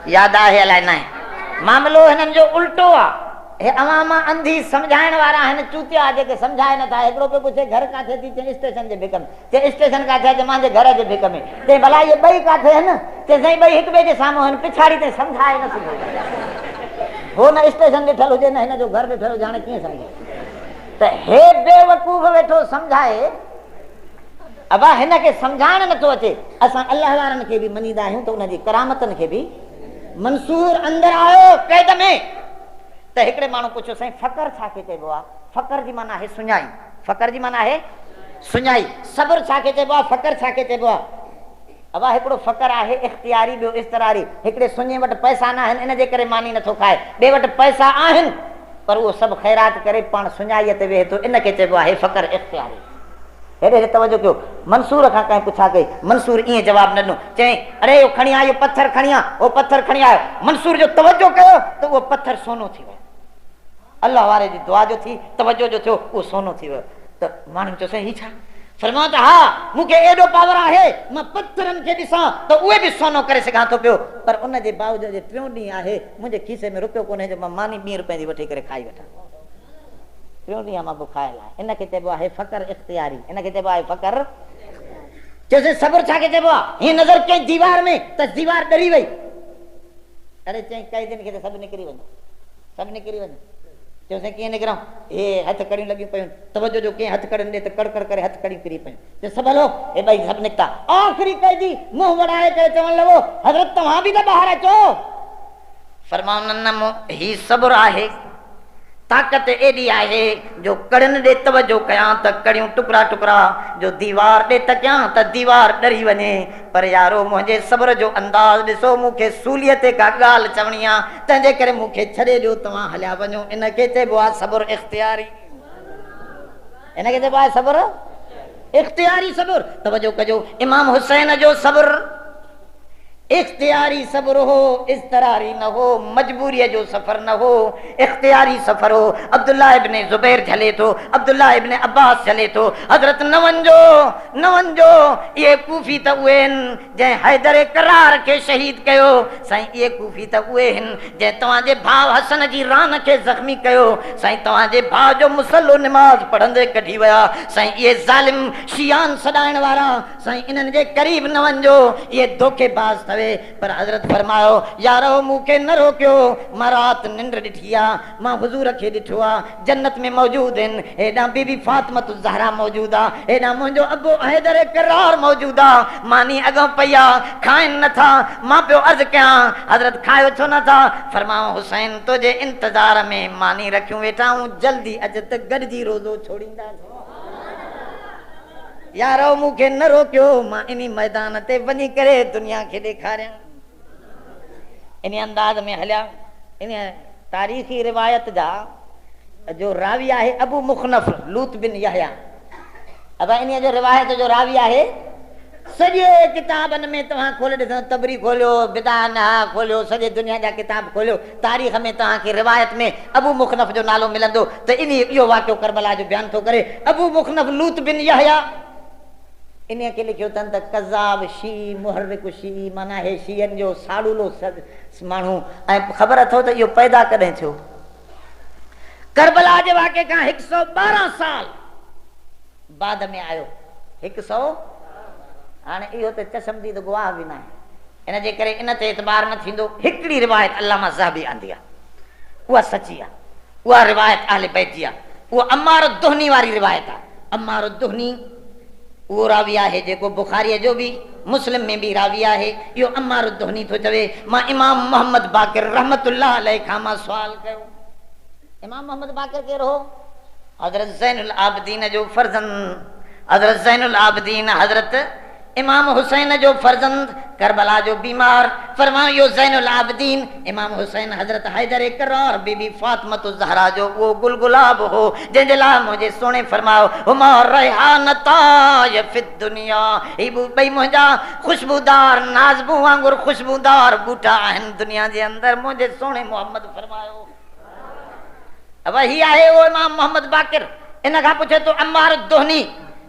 यादि आहे अलाए न आहे। मामिलो हिननि जो उल्टो आहे। हे अवाम अंधी सम्झाइण वारा आहिनि, चूतिया जेके सम्झाए नथा। हिकिड़ो पियो पुछे घर काथे थी, चए स्टेशन जे भिक में। चए स्टेशन काथे आहे? मुंहिंजे घर जे भिक में। चए भला इहे ॿई काथे आहिनि? चए साईं ॿई हिक ॿिए जे साम्हूं आहिनि, पिछाड़ी ते सम्झाए न सघो। हो न स्टेशन ॾिठल हुजे न हिन जो घर ॾिठल हुजे, हाणे कीअं सम्झे? त हे बेवकूफ़ वेठो सम्झाए। अब हिनखे सम्झाइण नथो अचे। असां अल्लाह वारनि खे बि मञींदा आहियूं त उनजी करामतनि खे बि। मंसूर अंदरि आयो कैद में, त हिकिड़े माण्हू पुछियो, साईं फ़क़र छाखे चइबो आहे? फ़क़र जी माना आहे सुञाई। फ़क़र जी माना आहे सुञाई। सब्र छाखे चइबो आहे? फ़क़र छाखे चइबो आहे? अब हिकिड़ो फ़क़र आहे इख्तियारी, ॿियो इज़्तिरारी। हिकिड़े सुञे वटि पैसा न आहिनि, इन जे करे मानी नथो खाए। ॿिए वटि पैसा आहिनि, पर उहो सभु ख़ैरात करे पाण सुञाईअ ते वेहे थो, इनखे चइबो आहे फ़क़र इख्तियारी। हेॾे तवजो कयो। मंसूर खां कंहिं पुछा कई, मंसूर ईअं जवाबु न ॾिनो, चई अरे इहो खणी आयो पत्थर खणी आ, उहो पत्थर खणी आयो। मंसूर जो तवजो कयो त उहो पत्थर सोनो थी वियो। अल्लाह वारे जी दुआ जो थी तवजो जो थियो उहो सोनो थी वियो। त माण्हुनि चयो साईं ही छा? फरमायो त हा मूंखे एॾो पावर आहे, मां पत्थरनि खे ॾिसां त उहे बि सोनो करे सघां थो पियो, पर उन जे बावजूद जे 3 ॾींहं आहे मुंहिंजे खीसे में रुपयो कोन्हे जो मां मानी 2 रुपए जी वठी करे खाई वठां। 3 ॾींहं मां बुखायल आहे। इन खे चइबो आहे फ़क़्र इख़्तियारी, इन खे चइबो आहे फ़क़्र। चयोसीं सब्र छा खे चइबो आहे? हीअं नज़र कई दीवार में त दीवार ॾरी वई। अरे चई कई दिन खे त सभु निकिरी वञो, सभु निकिरी वञो। चयोसीं कीअं निकिरूं? हे हथ कड़ियूं लॻियूं पियूं, तवजो जो कीअं हथ कड़ियुनि ॾे त कड़ करे हथ कड़ियूं किरी पियूं। चयो सभु हलो, हे ॿई सभु निकिता। आख़िरी कैदी मुंहुं वड़ाए करे चवणु लॻो हज़रत तव्हां बि त ॿाहिरि अचो। फरमायो न ही सब्र आहे, ताक़त एॾी आहे जो कड़ियुनि ॾे तवजो कयां त कड़ियूं टुकड़ा टुकड़ा, जो दीवार ॾे तकियां त दीवार ॾरी वञे। पर यारो मुंहिंजे सब्र जो अंदाज़ ॾिसो, मूंखे सूलीअ ते का ॻाल्हि चवणी आहे, तंहिंजे करे मूंखे छॾे ॾियो, तव्हां हलिया वञो। इन खे चइबो आहे सब्र इख़्तियारी, इन खे चइबो आहे सब्र इख़्तियारी सब्र। तवजो कजो, इमाम हुसैन जो सब्र इख्तियारी सब्र हो, इज़्तरारी न हो, मजबूरी जो सफर न हो, इख्तियारी सफर हो। अब्दुल्ला इब्ने जुबैर झले तो, अब्दुल्ला इब्ने अब्बास झले तो, हजरत न वञो ये कूफी त उहे आहिनि जंहिं हैदर करार खे शहीद कयो। साईं ये कूफी त उहे आहिनि जंहिं तव्हांजे भाउ हसन जी रान खे ज़ख्मी कयो। साईं तव्हांजे भाउ जो मुसल्लो निमाज़ पढ़ंदे कढी विया। साईं ये ज़ालिम शियान सॾाइण वारा, साईं इन्हनि जे क़रीब न वञो, ये धोखेबाज़। पर हज़रत फरमायो यारो मूंखे न रोकियो, मां राति निंड ॾिठी आहे, मां हुज़ूर खे ॾिठो आहे, जन्नत में मौजूद आहिनि। हेॾां बीबी फातिमत ज़हरा मौजूद आहे, हेॾां मुंहिंजो अबू हैदर करार मौजूद आहे। मानी अॻो पई आहे, खाइनि नथा। मां पियो अर्ज़ु कयां हज़रत खायो छो नथा? फरमायो हुसैन तुंहिंजे इंतज़ार में मानी रखियूं वेठा हूं, जल्दी अच त गॾिजी रोज़ो छोड़ींदा। यारो मूंखे न रोकियो, मां इन मैदान ते वञी करे दुनिया खे ॾेखारियां। इन अंदाज़ में हलिया। इन तारीख़ी रिवायत जा जो रावी आहे अबू मुखनफ लूत बिन यहया। अब इन जो रिवायत जो रावी आहे, सॼे किताबनि में तव्हां खोले ॾिसो, तबरी खोलियो, बिदाना खोलियो, सॼे दुनिया जा किताब खोलियो, तारीख़ में तव्हांखे रिवायत में अबू मुखनफ जो नालो मिलंदो त इन इहो वाक़ियो करबला जो बयानु थो करे। अबू मुखनफ लूत बिन यहया इन खे लिखियो अथनि त कज़ाब शी मुहर्रिक शी, माना हे शीयनि जो साड़ूलो माण्हू। ऐं ख़बर अथव त इहो पैदा कॾहिं थियो? करबला जे वाक़े खां 112 साल बाद में आयो। 100 हाणे इहो त चशमदीद गवाह बि न आहे, इन जे करे इन ते एतबार न थींदो। हिकिड़ी रिवायत अल्लामा ज़हाबी आंदी आहे, उहा सची आहे, उहा रिवायत अहले बैत जी आहे, उहा अम्मार दुहनी वारी रिवायत आहे। अम्मार दुहनी उहो रावी आहे जेको बुखारीअ जो बि मुस्लिम में बि रावी आहे। इहो अम्मार दुहनी थो चवे, मां इमाम मोहम्मद बाक़िर रहमतुल्लाह अलैह खां मां सुवाल कयो। इमाम मोहम्मद बाक़िर केरु हो? हज़रत ज़ैनुल आबिदीन जो फर्ज़ंद, हज़रत ज़ैनुल आबिदीन हज़रत इमाम हुसैन जो फर्जंद, करबला जो बीमार। फरमायो यो ज़ैनुल आबिदीन इमाम हुसैन हज़रत हैदर करार बीबी फातिमा ज़हरा जो वो गुलगुलाब हो जंहिंजे लाइ मुंहिंजे सोणे फरमायो हुमा रैहानता फिद दुनिया, ही ॿई मुंहिंजा ख़ुशबूदार नाज़बू वांगुरु ख़ुशबूदार बूटा आहिनि दुनिया जे अंदरि। मुंहिंजे सोणे मोहम्मद फरमायो। अब ही आहे वो इमाम मोहम्मद बाक़िर। इन खां पुछे तो अम्मार दुहनी,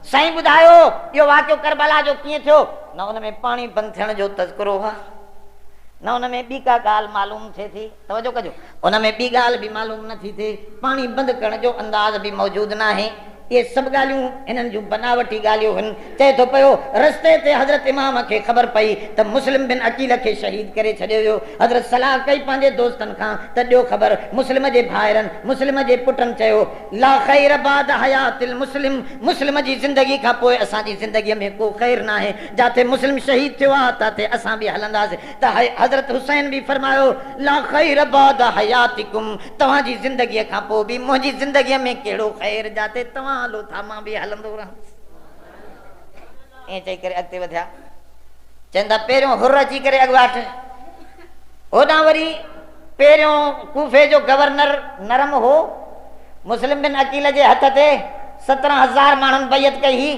साईं ॿुधायो इहो वाक़ियो करबला जो कीअं थियो? न हुन में पाणी बंदि थियण जो तज़किरो आहे, न हुन में ॿी का ॻाल्हि मालूम थिए थी। तवजो कजो, हुन में ॿी ॻाल्हि बि मालूम नथी थिए, पाणी बंदि करण जो अंदाज़ बि मौजूदु न आहे। ये सभु ॻाल्हियूं हिननि जूं बनावटी ॻाल्हियूं आहिनि। चए थो पियो रस्ते ते हज़रत इमाम खे ख़बर पई त मुस्लिम बिन अकील खे शहीद करे छॾियो वियो। हज़रत सलाह कई पंहिंजे दोस्तनि खां त ॾियो ख़बर मुस्लिम जे भाइरनि, मुस्लिम जे पुटनि चयो ला ख़ैर बाद हयातिल मुस्लिम, मुस्लिम जी ज़िंदगी खां पोइ असांजी ज़िंदगीअ में को ख़ैर न आहे। जिते मुस्लिम शहीद थियो आहे ताते असां बि हलंदासीं। त हज़रत हुसैन बि फरमायो ला ख़ैर बाद हयातिकुम, तव्हांजी ज़िंदगीअ खां पोइ बि मुंहिंजी ज़िंदगीअ में कहिड़ो ख़ैर, जाते तव्हां हलो था मां बि हलंदो रहंदुसि। ईअं चई करे अॻिते वधिया। चवंदा पहिरियों हुर अची करे अॻुवाट, होॾां वरी पहिरियों कूफे जो गवर्नर नरम हो, मुस्लिम बिन अकील जे हथ ते 17,000 माण्हुनि बैयत कई।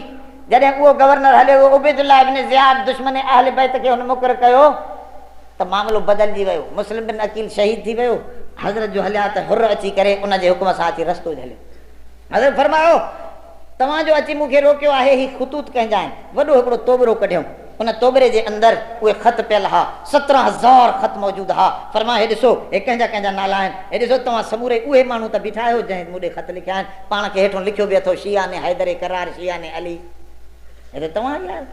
जॾहिं उहो गवर्नर हलियो उबैदुल्लाह इब्न ज़ियाद दुश्मन अहल बैत खे हुन मुक़रर कयो त मामलो बदिलजी वियो। मुस्लिम बिन अकील शहीद थी वियो। हज़रत जो हलिया त हुर अची करे उन जे हुकुम सां अची रस्तो हलियो। हज़रत फरमायो तव्हांजो अची मूंखे रोकियो आहे, ही ख़ुतूत कंहिंजा आहिनि। वॾो हिकिड़ो तोबरो कढियऊं, उन तोबरे जे अंदरि उहे ख़त पियल हा, 17,000 ख़त मौजूदु हा। फरमा हे ॾिसो हे कंहिंजा कंहिंजा नाला आहिनि, हे ॾिसो तव्हां समूरे उहे माण्हू त बीठा आहियो जंहिं मूं ख़त लिखिया आहिनि। पाण खे हेठों लिखियो बि अथव शिया ने हैदर करार, शिया ने अली। हे त तव्हां ई आहियो,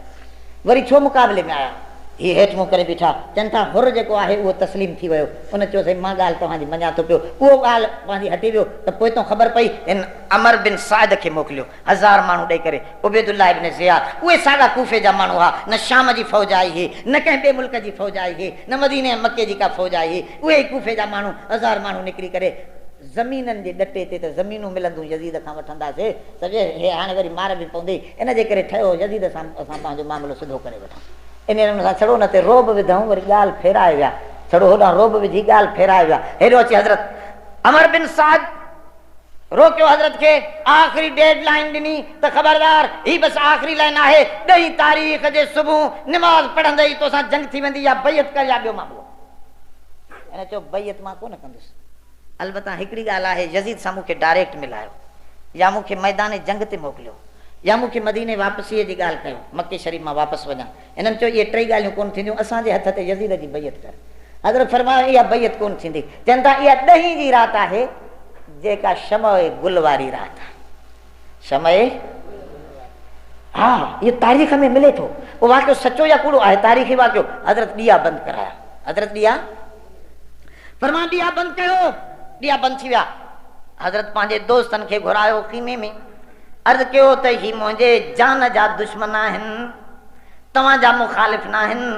वरी छो मुक़ाबले में आया? ही हेठि मूं करे बीठा चवनि था हुर जेको आहे उहो तस्लीम थी वियो। उन चयो साईं मां ॻाल्हि तव्हांजी मञा थो पियो। उहो ॻाल्हि पंहिंजी हटी वियो त पोइ तो ख़बर पई हिन अमर बिन साइद खे मोकिलियो 1000 माण्हू ॾेई करे। उबैदुल्लाह इब्न ज़ियाद उहे साॻा कूफे जा माण्हू हुआ, न शाम जी फ़ौज आई हुई, न कंहिं ॿिए मुल्क जी फ़ौज आई हुई, न मदीने मके जी का फ़ौज आई हुई। उहे ई कूफे जा माण्हू 1000 माण्हू निकिरी करे ज़मीननि जे ॾटे ते त ज़मीनूं मिलंदियूं यज़ीद खां वठंदासीं सॼे हे हाणे वरी मार बि पवंदी, इन जे करे ठहियो यज़ीद सां असां पंहिंजो मामिलो सिधो करे वठूं। इन नमूने सां छड़ो न ते रोब विधऊं, वरी ॻाल्हि फेराए विया, छड़ो होॾां रोब विझी ॻाल्हि फेराए विया। हेॾो अची हज़रत अमर बिन साद रोकियो हज़रत खे, आख़िरी डेड लाइन ॾिनी त ख़बरदार ही बसि आख़िरी लाइन आहे, 10 तारीख़ जे सुबुह निमाज़ पढ़ंदे ई तोसां जंग थी वेंदी, या बैत कर या ॿियो मामिलो। हिन चयो बैत मां कोन कंदुसि, अलबत्ता हिकिड़ी ॻाल्हि आहे यज़ीद सां मूंखे डायरेक्ट मिलायो, या मूंखे मैदान जंग ते मोकिलियो, या मूंखे मदीने वापसीअ जी ॻाल्हि कयो, मके शरीफ़ मां वापसि वञा। हिननि चयो इहे 3 ॻाल्हियूं कोन थींदियूं, असांजे हथ ते यज़ीद जी बैत कर। हज़रत फरमायो इहा बैत कोन थींदी। चवनि था इहा 10 जी राति आहे जेका शमए गुल वारी राति आहे। शमए, हा इहो तारीख़ में मिले थो, उहो वाक़ियो सचो या कूड़ो आहे, तारीख़ी वाक़ियो। हज़रत ॾीआ बंदि कराया, हज़रत ॾीआ फरमा ॾीआ बंदि कयो, ॾीआ बंदि थी विया। हज़रत पंहिंजे दोस्तनि खे घुरायो ख़ीमे में, अर्ज़ कयो त ही मुंहिंजे जान जा दुश्मन आहिनि, तव्हांजा मुखालिफ़ न आहिनि,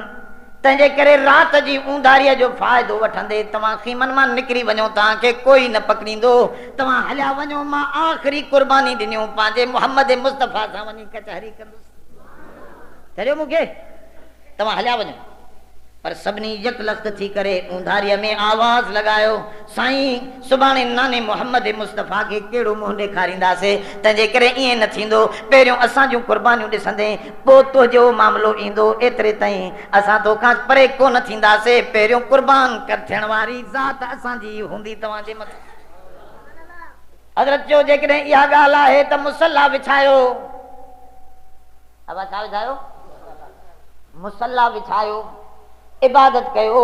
तंहिंजे करे राति जी ऊंधारीअ जो फ़ाइदो वठंदे तव्हां ख़ीमनि मां निकिरी वञो, तव्हांखे कोई न पकड़ींदो, तव्हां हलिया वञो। मां आख़िरी क़ुर्बानी ॾिनियूं पंहिंजे मोहम्मद मुस्तफ़ा सां वञी कचहरी कंदुसि। चयो मूंखे तव्हां हलिया वञो, पर सभिनी यकलख़्त थी करे ऊंधारीअ में आवाज़ लॻायो, साईं सुभाणे नाने मोहम्मद मुस्तफ़ा खे कहिड़ो मुंहुं ॾेखारींदासीं, तंहिंजे करे ईअं न थींदो, पहिरियों असां जूं क़ुर्बानियूं ॾिसंदे पोइ तुंहिंजो मामिलो ईंदो, एतिरे ताईं असां तोखां परे कोन थींदासीं, पहिरियों क़ुर्बान कर थियण वारी ज़ात असांजी हूंदी तव्हांजे मथे। हज़रत चयो जेकॾहिं इहा ॻाल्हि आहे त मुसल्ला विछायो, अब छा विछायो? मुसल्ला विछायो, इबादत कयो,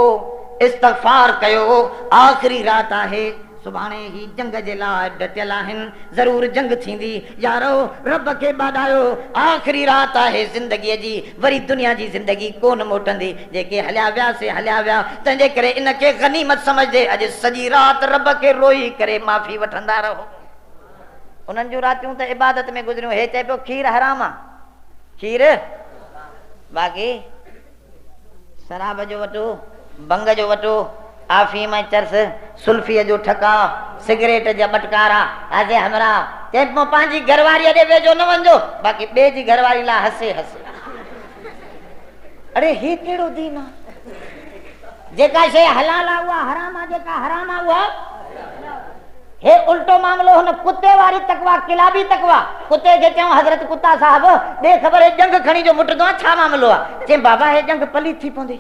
इस्तग़फ़ार कयो, आख़िरी रात आहे, सुभाणे ही जंग जे लाइ डटियल आहिनि, ज़रूर जंग थींदी, यारो रब खे ॿाॾायो, आख़िरी रात आहे ज़िंदगीअ जी, वरी दुनिया जी ज़िंदगी कोन मोटंदी, जेके हलिया वियासीं हलिया विया, तंहिंजे करे इनखे गनीमत समझदे अॼु सॼी राति रब खे रोई करे माफ़ी वठंदा रहो। उन्हनि जूं रातियूं त इबादत में गुज़रियूं। हे चए पियो खीर हराम आहे, खीर बाक़ी शराब जो वठो, भंग जो वठो, आफीम चर्स, सुल्फीअ जो ठका, सिगरेट जा बटकारा, हज़े हमरा चए पोइ पंहिंजी घरवारीअ ॾे वेझो न वञो, बाक़ी ॿिए जी घरवारी लाइ हसे हसे। अरे ही कहिड़ो दीन आहे? जेका शइ हलाल आहे उहा हराम आहे, जेका हराम आहे उहा हे उल्टो मामलो। हुन कुते वारी तकवा, किलाबी तकवा, कुते खे चऊं हज़रत कुत्ता साहब ॾे ख़बर है जंग खणी जो मुटंदो आहे, छा मामलो आहे? चई बाबा हे जंग पलीत थी पवंदी।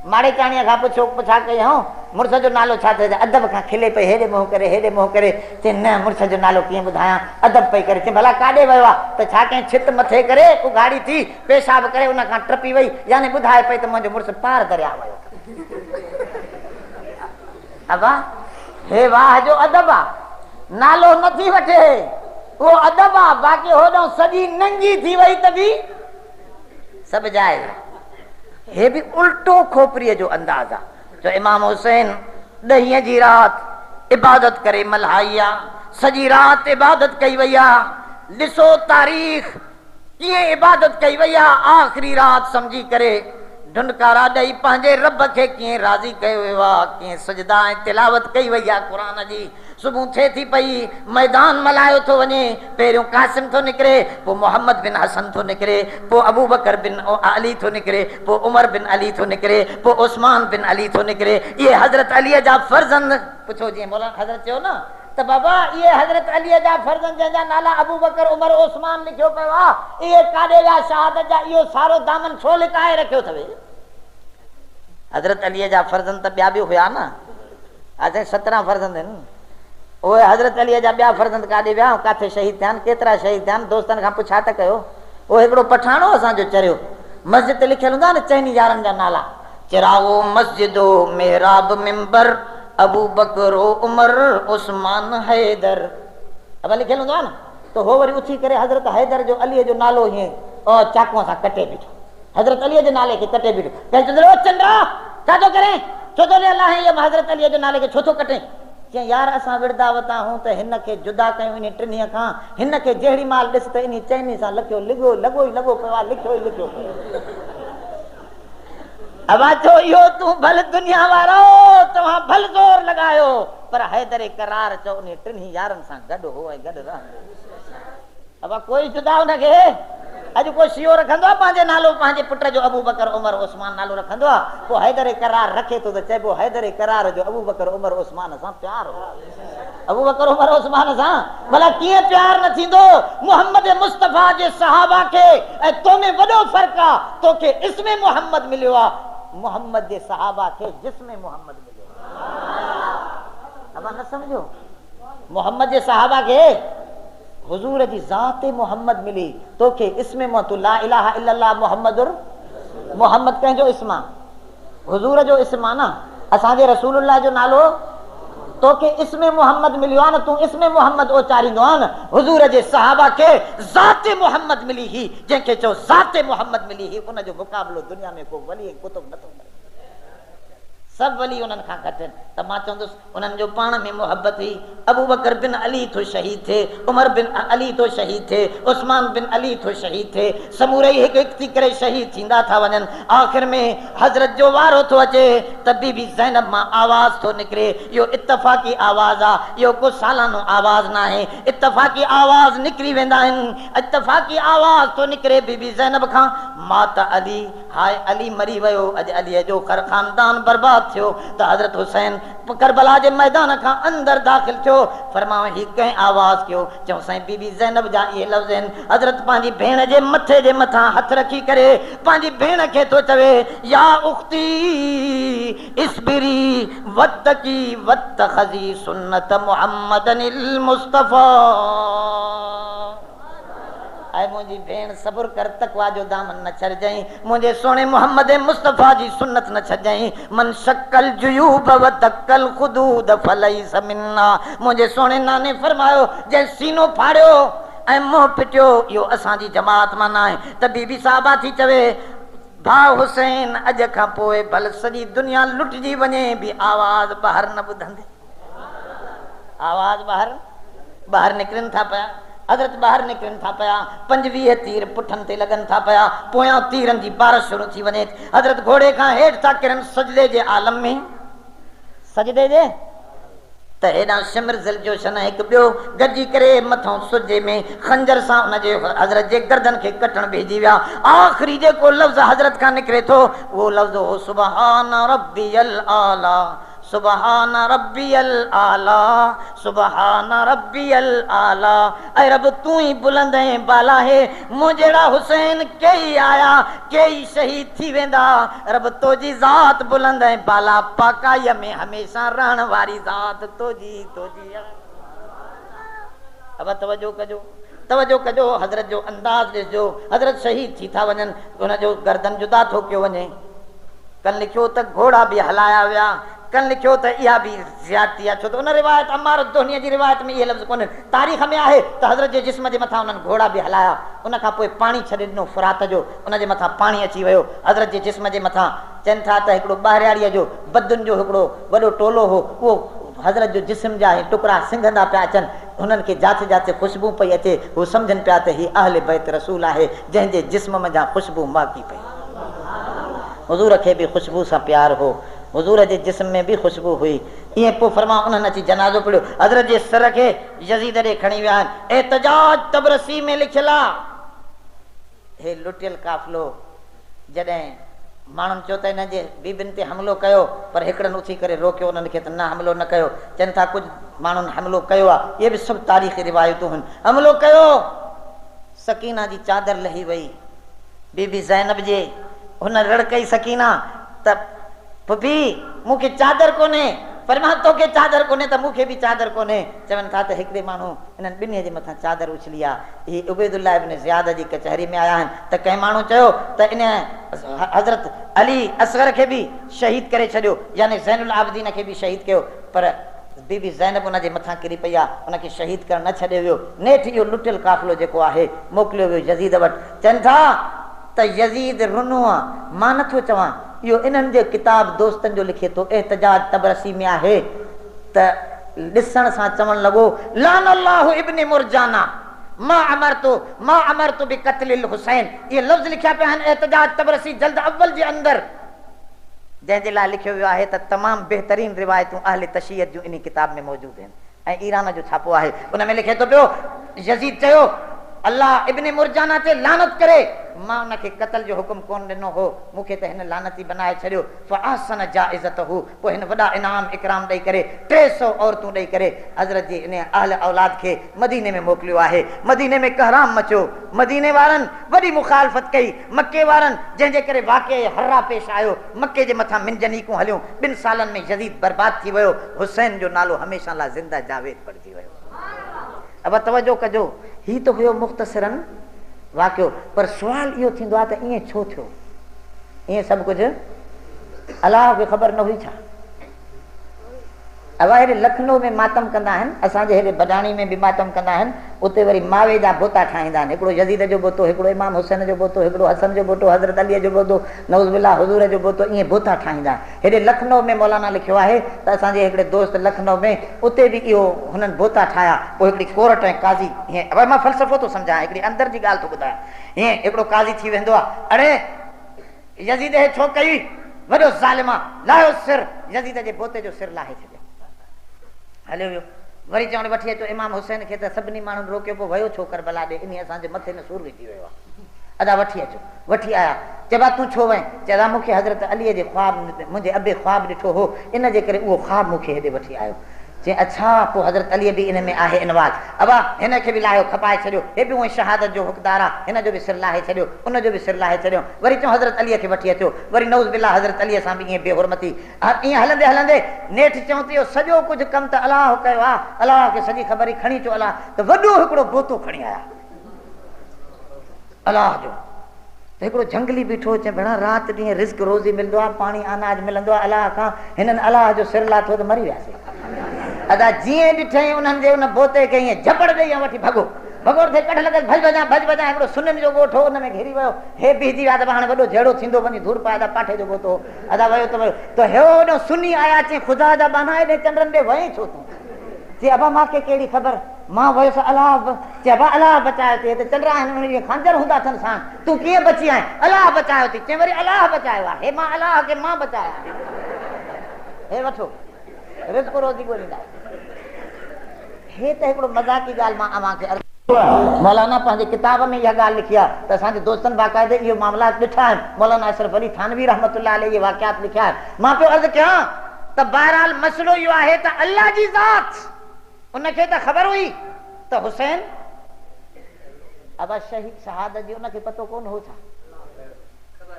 माड़े चाणीअ खां पुछा कयूं मुड़ुस जो नालो छा अथई? अदब खां खिले पई, हेॾे मुंहुं करे हेॾे मुंहुं करे। चई न मुड़ुस जो नालो कीअं ॿुधायां, अदब पई करे। चई भला काॾे वियो आहे? त छा कयईं, छित मथे करे उघाड़ी थी, पेशाब करे उन खां टपी वई, यानी ॿुधाए पई त मुंहिंजो मुड़ुस पार दरिया वियो। अबा हे वाह जो अदब आहे, नालो नथी वठे, उहो अदब आहे। बाक़ी होॾो सॼी नंगी थी वई त बि सभु जाइज़। हे बि उल्टो खोपरीअ जो अंदाज़ आहे। जो इमाम हुसैन 10 जी राति इबादत करे मल्हाई आहे, सॼी राति इबादत कई वई आहे। ॾिसो तारीख़ कीअं इबादत कई वई आहे, आख़िरी राति सम्झी करे ढुंढकारा ॾेई पंहिंजे रब खे कीअं राज़ी कयो वियो आहे, कीअं सजदा ऐं तिलावत कई वई आहे क़ुरान जी। सुबुह थिए थी पई, मैदान मल्हायो थो वञे, पहिरियों कासिम थो निकिरे, पोइ मोहम्मद बिन हसन थो निकिरे, पोइ अबू बकर बिन अली थो निकिरे, पोइ उमर बिन अली थो निकिरे, पोइ उस्मान बिन अली थो निकिरे। इहे हज़रत अलीअ जा फर्ज़ंद। पुछो जीअं मौलाना हज़रत चयो न त त बाबा ये हजरत अली जा फर्जन जंहिंजा नाला अबू बकर उमर उस्मान लिखियो पियो आहे, इहे काॾे विया शहादत जा, इहो सारो दामन छो लिकाए रखियो अथव? हजरत अली जा फर्जन त ॿिया बि हुया न, असां 17 फर्जन आहिनि, उहे हजरत अली जा ॿिया फर्जन काॾे विया, किथे शहीद थिया आहिनि, केतिरा शहीद थिया आहिनि? दोस्तनि खां पुछा त कयो। उहो हिकिड़ो पठाणो असांजो चरियो, मस्जिद ते लिखियल हूंदा न चइनी यारनि जा नाला, चिराओ मस्जिदो मेहराब मिंबर अबू बकर उमर उस्मान हैदर, अब लिखियल हूंदो आहे न, त हो वरी उथी करे हज़रत हैदर जो अलीअ जो नालो हीअं चाकूअ सां कटे बीठो, हज़रत अलीअ जे नाले खे कटे बीठो। चंद्रा छा थो करे, छो थो अलाह हज़रत अलीअ जे नाले खे छो थो कटे? चई यार असां विरदा वता हूं त हिन खे जुदा कयूं इन टिनीअ खां, हिन खे जहिड़ी माल ॾिस त इन चइनी सां लिखियो लिखो लॻो ई लॻो पियो आहे, लिखियो ई लिखियो पियो। अब चो इहो तूं भल दुनिया वारो तव्हां भल ज़ोर लॻायो, पर हैदर करार चओ उन टिनी यारनि सां गॾु हो ऐं गॾु रहंदो। अब कोई जुदा हुनखे अॼु कोई शियो रखंदो आहे पंहिंजे नालो, पंहिंजे पुट जो अबू बकर उमर उस्मान नालो रखंदो आहे, पोइ हैदर करार रखे थो त चइबो हैदर करार जो अबू बकर उमर उस्मान सां प्यार हो। अबू बकर उमर उस्मान सां भला कीअं प्यार न थींदो? मोहम्मद मुस्तफ़ा जे सहाबा खे ऐं तो में वॾो फ़र्क़ु आहे, तोखे इस्मे मोहम्मद मिलियो आहे, मोहम्मद जे सहाबा खे जिस्मे मोहम्मद मिलियो। अब न समझो, मोहम्मद जे सहाबा खे हुजूर जी ज़ात मोहम्मद मिली, तोखे इस्मे तू ला इलाहा इल्लल्लाह मुहम्मदुर मोहम्मद कंहिंजो इस्म आहे? हुजूर जो इस्म आहे न, असांजे रसूलुल्लाह जो नालो, तोखे इस्मे मोहम्मद मिलियो आहे न, तूं इस्मे मोहम्मद उचारींदो आहे न। हुजूर जे सहाबा खे ज़ात मोहम्मद मिली ही, जंहिंखे चओ ज़ात मोहम्मद मिली ही, उनजो मुक़ाबिलो दुनिया में को वली कुतुब नथो करे, सब वली उन्हनि खां घटि आहिनि। त मां चवंदुसि उन्हनि जो पाण में मोहब्बत हुई। अबू बकर बिन अली थो शहीद थिए, उमर बिन अली थो शहीद थिए, उस्मान बिन अली थो शहीद थिए, समूरे हिकु हिकु थी करे शहीद थींदा था वञनि। आख़िर में हज़रत जो वारो थो अचे त बीबी ज़ैनब मां आवाज़ थो निकिरे। इहो इत्तफ़ाक़ी आवाज़ आहे, इहो को सालानो आवाज़ न आहे, इत्तफ़ाक़ी आवाज़ निकिरी वेंदा आहिनि। इत्तफ़ाक़ी आवाज़ थो निकिरे बीबी ज़ैनब खां, माता अली, हाय अली मरी वियो, अॼु अलीअ जो ख़ानदान बर्बाद थियो। त हज़रत हुसैन करबला जे मैदान खां अंदर दाख़िल थियो, फरमाओ ही कंहिं आवाज़ कयो? चऊं साईं बीबी ज़ैनब जा इहे लफ़्ज़ आहिनि। हज़रत पंहिंजी भेण जे मथे जे मथां हथ रखी करे पंहिंजी भेण खे थो चवे, या उख्ती इस्बिरी वत्तकी वत्तखज़ी सुन्नत मुहम्मदिल मुस्तफ़ा। ऐं मुंहिंजी भेण सब्र कर, तक़वा जो दामन न छॾजांइ, मुंहिंजे सोणे मोहम्मद मुस्तफ़ा जी सुन्नत न छॾजांइ। मन शक्कल जुयूब व दक्कल खुदूद फलैस मिन्ना। मुंहिंजे सोणे नाने फरमायो, जंहिं सीनो फाड़ियो ऐं मुंहुं पिटियो, इहो असांजी जमात मां न आहे। त बीबी साहबा थी चवे, भाउ हुसैन अॼु खां पोइ भल सॼी दुनिया लुटिजी वञे बि आवाज़ ॿाहिरि न ॿुधंदे। आवाज़ ॿाहिरि निकिरनि था पिया, हज़रत ॿाहिरि निकिरनि था पिया, 25 तीर पुठनि ते लॻनि था पिया, पोयां तीरनि जी बारिश शुरू थी वञे। हज़रत घोड़े खां हेठि था किरनि सजदे जे आलम में, सजदे जे त हेॾां शिमर ज़िलजोशन हिकु ॿियो गॾिजी करे मथां सुजे में खंजर सां उनजे हज़रत जे गर्दन खे कटण भेजी विया। आख़िरी जेको लफ़्ज़ हज़रत खां निकिरे थो उहो लफ़्ज़ हो, सुबहान रब्बियल आला, सुबहान रब्बियल आला, सुबहान रब्बियल आला। ऐं रब तूं ई बुलंद ऐं बाला है, मूं जहिड़ा हुसैन कई आया, कई शहीद थी वेंदा। रब तोजी ज़ात बुलंद ऐं बाला, पाकाईअ में हमेशह रहण वारी ज़ात तोजी आहे। अब तवजो कजो, हज़रत जो अंदाज़ ॾिसजो। हज़रत शहीद थी था वञनि, हुनजो गर्दन जुदा थो कयो वञे। कल लिखियो त घोड़ा बि हलाया विया, कल लिखियो त इहा बि ज़्यादती आहे, छो त उन रिवायत अमार दोहनीअ जी रिवायत में इहे लफ़्ज़ कोन्हे। तारीख़ में आहे त हज़रत जे जिस्म जे मथां उन्हनि घोड़ा बि हलाया, उन खां पोइ पाणी छॾे ॾिनो फुरात जो, उन जे मथां पाणी अची वियो हज़रत जे जिस्म जे मथां। चवनि था त हिकिड़ो ॿाहिरियाड़ीअ जो बदुनि जो हिकिड़ो वॾो टोलो हो, उहो हज़रत जो जिस्म जा टुकड़ा सिंघंदा पिया अचनि, हुननि खे जाते जाते ख़ुशबू पई अचे। हू सम्झनि पिया त हीअ अहले बैत रसूल आहे, जंहिंजे जिस्म में जा ख़ुशबू माकी पई। हुज़ूर खे बि ख़ुशबू सां प्यार हो, हुज़ूर जे जिस्म में बि ख़ुशबू हुई। ईअं पोइ फरमा उन्हनि अची जनाज़ो पढ़ियो, हज़रत जे सर खे यज़ीद ॾे खणी विया आहिनि। एतजाज तबरसी में लिखियलु आहे, हे लुटियल काफ़िलो जॾहिं माण्हुनि चयो त हिनजे बीबियुनि ते हमिलो कयो, पर हिकिड़नि उथी करे रोकियो उन्हनि खे त न हमिलो न कयो। चवनि था कुझु माण्हुनि हमिलो कयो आहे, इहे बि सभु तारीख़ी रिवायतूं आहिनि। हमिलो कयो, सकीना जी चादर लही वई बीबी ज़ैनब जे। हुन रड़ कई सकीना त पुफी मूंखे चादर कोन्हे, पर मां तोखे चादर कोन्हे त मूंखे बि चादर कोन्हे। चवनि था त हिकिड़े माण्हू इन्हनि ॿिन्ही जे मथां चादर उछली आहे। हीअ उबैदुल्लाह इब्न ज़ियाद जी कचहरी में आया आहिनि त कंहिं माण्हू चयो त इन हज़रत अली असगर खे बि शहीद करे छॾियो, यानी ज़ैनुल आबिदीन खे बि शहीद कयो, पर बीबी ज़ैनब उन जे मथां किरी पई आहे, उनखे शहीद करणु न छॾियो वियो। नेठि इहो लुटियल काफ़िलो जेको आहे मोकिलियो वियो यज़ीद वटि। चवनि था त यज़ीद रुनो आहे, मां नथो चवां, इहो इन्हनि जे किताब दोस्तनि जो लिखे थो, एहतजाज तबरसी में आहे त ॾिसण सां चवणु लॻो लान अल्लाहु इब्न मुरजाना मां अमरतु बि क़त्लिल हुसैन। इहे लफ़्ज़ लिखिया पिया आहिनि एहतजाज तबरसी जल्द अव्वल जे अंदरि, जंहिंजे लाइ लिखियो वियो आहे त तमामु बहितरीन रिवायतूं अहले तशय्युद जूं इन किताब में मौजूद आहिनि ऐं ईरान जो छापो आहे। उन में लिखे थो पियो यज़ीद चयो अल्लाह इब्न मुरजाना ते लानत करे, मां उनखे क़त्ल जो हुकुम कोन ॾिनो हो, मूंखे त हिन लानती बनाए छॾियो। फ़अहसन जाइज़तहु, पोइ हिन वॾा इनाम इकराम ॾेई करे 300 औरतूं ॾेई करे हज़रत जी इन अहल औलाद खे मदीने में मोकिलियो आहे। मदीने में कहराम मचियो, मदीने वारनि वॾी मुखालफ़त कई, मके वारनि, जंहिंजे करे वाक़ई हर्रा पेश आयो, मके जे मथां मिंजनीकूं हलियूं। 2 सालनि में यज़ीद बर्बाद थी वियो, हुसैन जो नालो हमेशह लाइ ज़िंदा जावेद पढ़जी वियो। अब तवजो कजो, ही तो हुयो मुख़्तसरन वाक़ियो, पर सुवाल इहो थींदो आहे त ईअं छो थियो? ईअं सभु कुझु अलाह खे ख़बर न हुई छा? अब हेॾे लखनऊ में मातम कंदा आहिनि, असांजे हेॾे बडाणी में बि मातम कंदा आहिनि, उते वरी मावे जा बोता ठाहींदा आहिनि। हिकिड़ो यज़ीद जो बोतो, हिकिड़ो इमाम हुसैन जो बोतो, हिकिड़ो हसन जो बोतो, हज़रत अलीअ जो बोतो, नऊज़ बिल्लाह हुज़ूर जो बोतो, ईअं बोता ठाहींदा आहिनि। हेॾे लखनऊ में मौलाना लिखियो आहे त असांजे हिकिड़े दोस्त लखनऊ में, उते बि इहो हुननि बोता ठाहिया। पोइ हिकिड़ी कोर्ट ऐं काज़ी, हीअं अब मां फ़लसफ़ो थो सम्झां, हिकिड़ी अंदरि जी ॻाल्हि थो ॿुधायां। हीअं हिकिड़ो काज़ी थी वेंदो आहे, अड़े यज़ीद हे छो कई, वॾो ज़ालिम आहे, लाहियो सिर, यज़ीद जे बोते जो सिर लाहे छॾियो, हलियो वियो। वरी चवणु वठी अचो इमाम हुसैन खे, त सभिनी माण्हुनि रोकियो, पोइ वियो छो करबला ॾे, इन असांजे मथे में सूर विझी वियो आहे, अदा वठी अचो। वठी आया, चइबा तूं छो वएं? चइबा मूंखे हज़रत अलीअ जे ख़्वाब, मुंहिंजे अबे ख़्वाब ॾिठो हो, इन जे करे उहो ख़्वाब मूंखे हेॾे वठी आयो। चई अच्छा, पोइ हज़रत अलीअ बि इन में आहे इनवाज, अबा हिन खे बि लाहियो, खपाए छॾियो, हे बि उहे शहादत जो हुकदार आहे, हिन जो बि सिर लाहे छॾियो, उन जो बि सिर लाहे छॾियो। वरी चऊं हज़रत अलीअ खे वठी अचो, वरी नऊज़ बिल्लाह हज़रत अलीअ सां बि ईअं बेहुरमती। ईअं हलंदे हलंदे नेठि चऊं त इहो सॼो कुझु कमु त अलाह कयो आहे, अलाह खे सॼी ख़बर ई खणी अचो अलाह, त वॾो हिकिड़ो बोतो खणी आया अलाह जो। त हिकिड़ो झंगली बीठो, चए भेण राति ॾींहुं रिस्क रोज़ी मिलंदो आहे, पाणी अनाज मिलंदो आहे अलाह खां, हिननि अलाह जो सिर लाथो त मरी वियासीं। अदा जीअं ॾिठई उन्हनि जे उन बोते खे ईअं झपड़ ॾेई वठी भॻो थिए, कढ लॻल, भॼ भॼां। हिकिड़ो सुननि जो ॻोठो हुन में घेरी वियो, हे बीहजी विया त हाणे वॾो जहिड़ो थींदो, वञी धूड़ पाए, पाठे जो बोतो अदा वियो त वियो। त हेॾो सुनी आया, चई ख़ुदा जा बाना हेॾे चंडनि ॾे वहीं छो तूं? चई अबा मूंखे कहिड़ी ख़बर, मां वयुसि अलाह। चई अबा अलाह बचायो थी, त चंड आहिनि खांजर हूंदा अथनि साण, तूं कीअं बची आहीं? अलाह बचायो थी। चई वरी अलाह बचायो आहे, हे मां अलाह खे मां बचाया, हे वठो रिस्क रोज़ी ॻोल्हींदा। हे त हिकिड़ो मज़ाक़ी ॻाल्हि मां अव्हांखे मौलाना पंहिंजे किताब में इहा ॻाल्हि लिखी आहे, त असांजे दोस्तनि बाक़ाइदे इहो मामलात ॾिठा आहिनि। मौलाना अशरफ अली थानवी रहमतुल्लाह अलैहि इहे वाक़ियात लिखिया आहिनि। मां पियो अर्ज़ु कयां त बहरहाल मसइलो इहो आहे त अल्लाह जी ज़ात उनखे त ख़बर हुई त हुसैन अबा शहीद शहादत जी उनखे पतो कोन हो छा?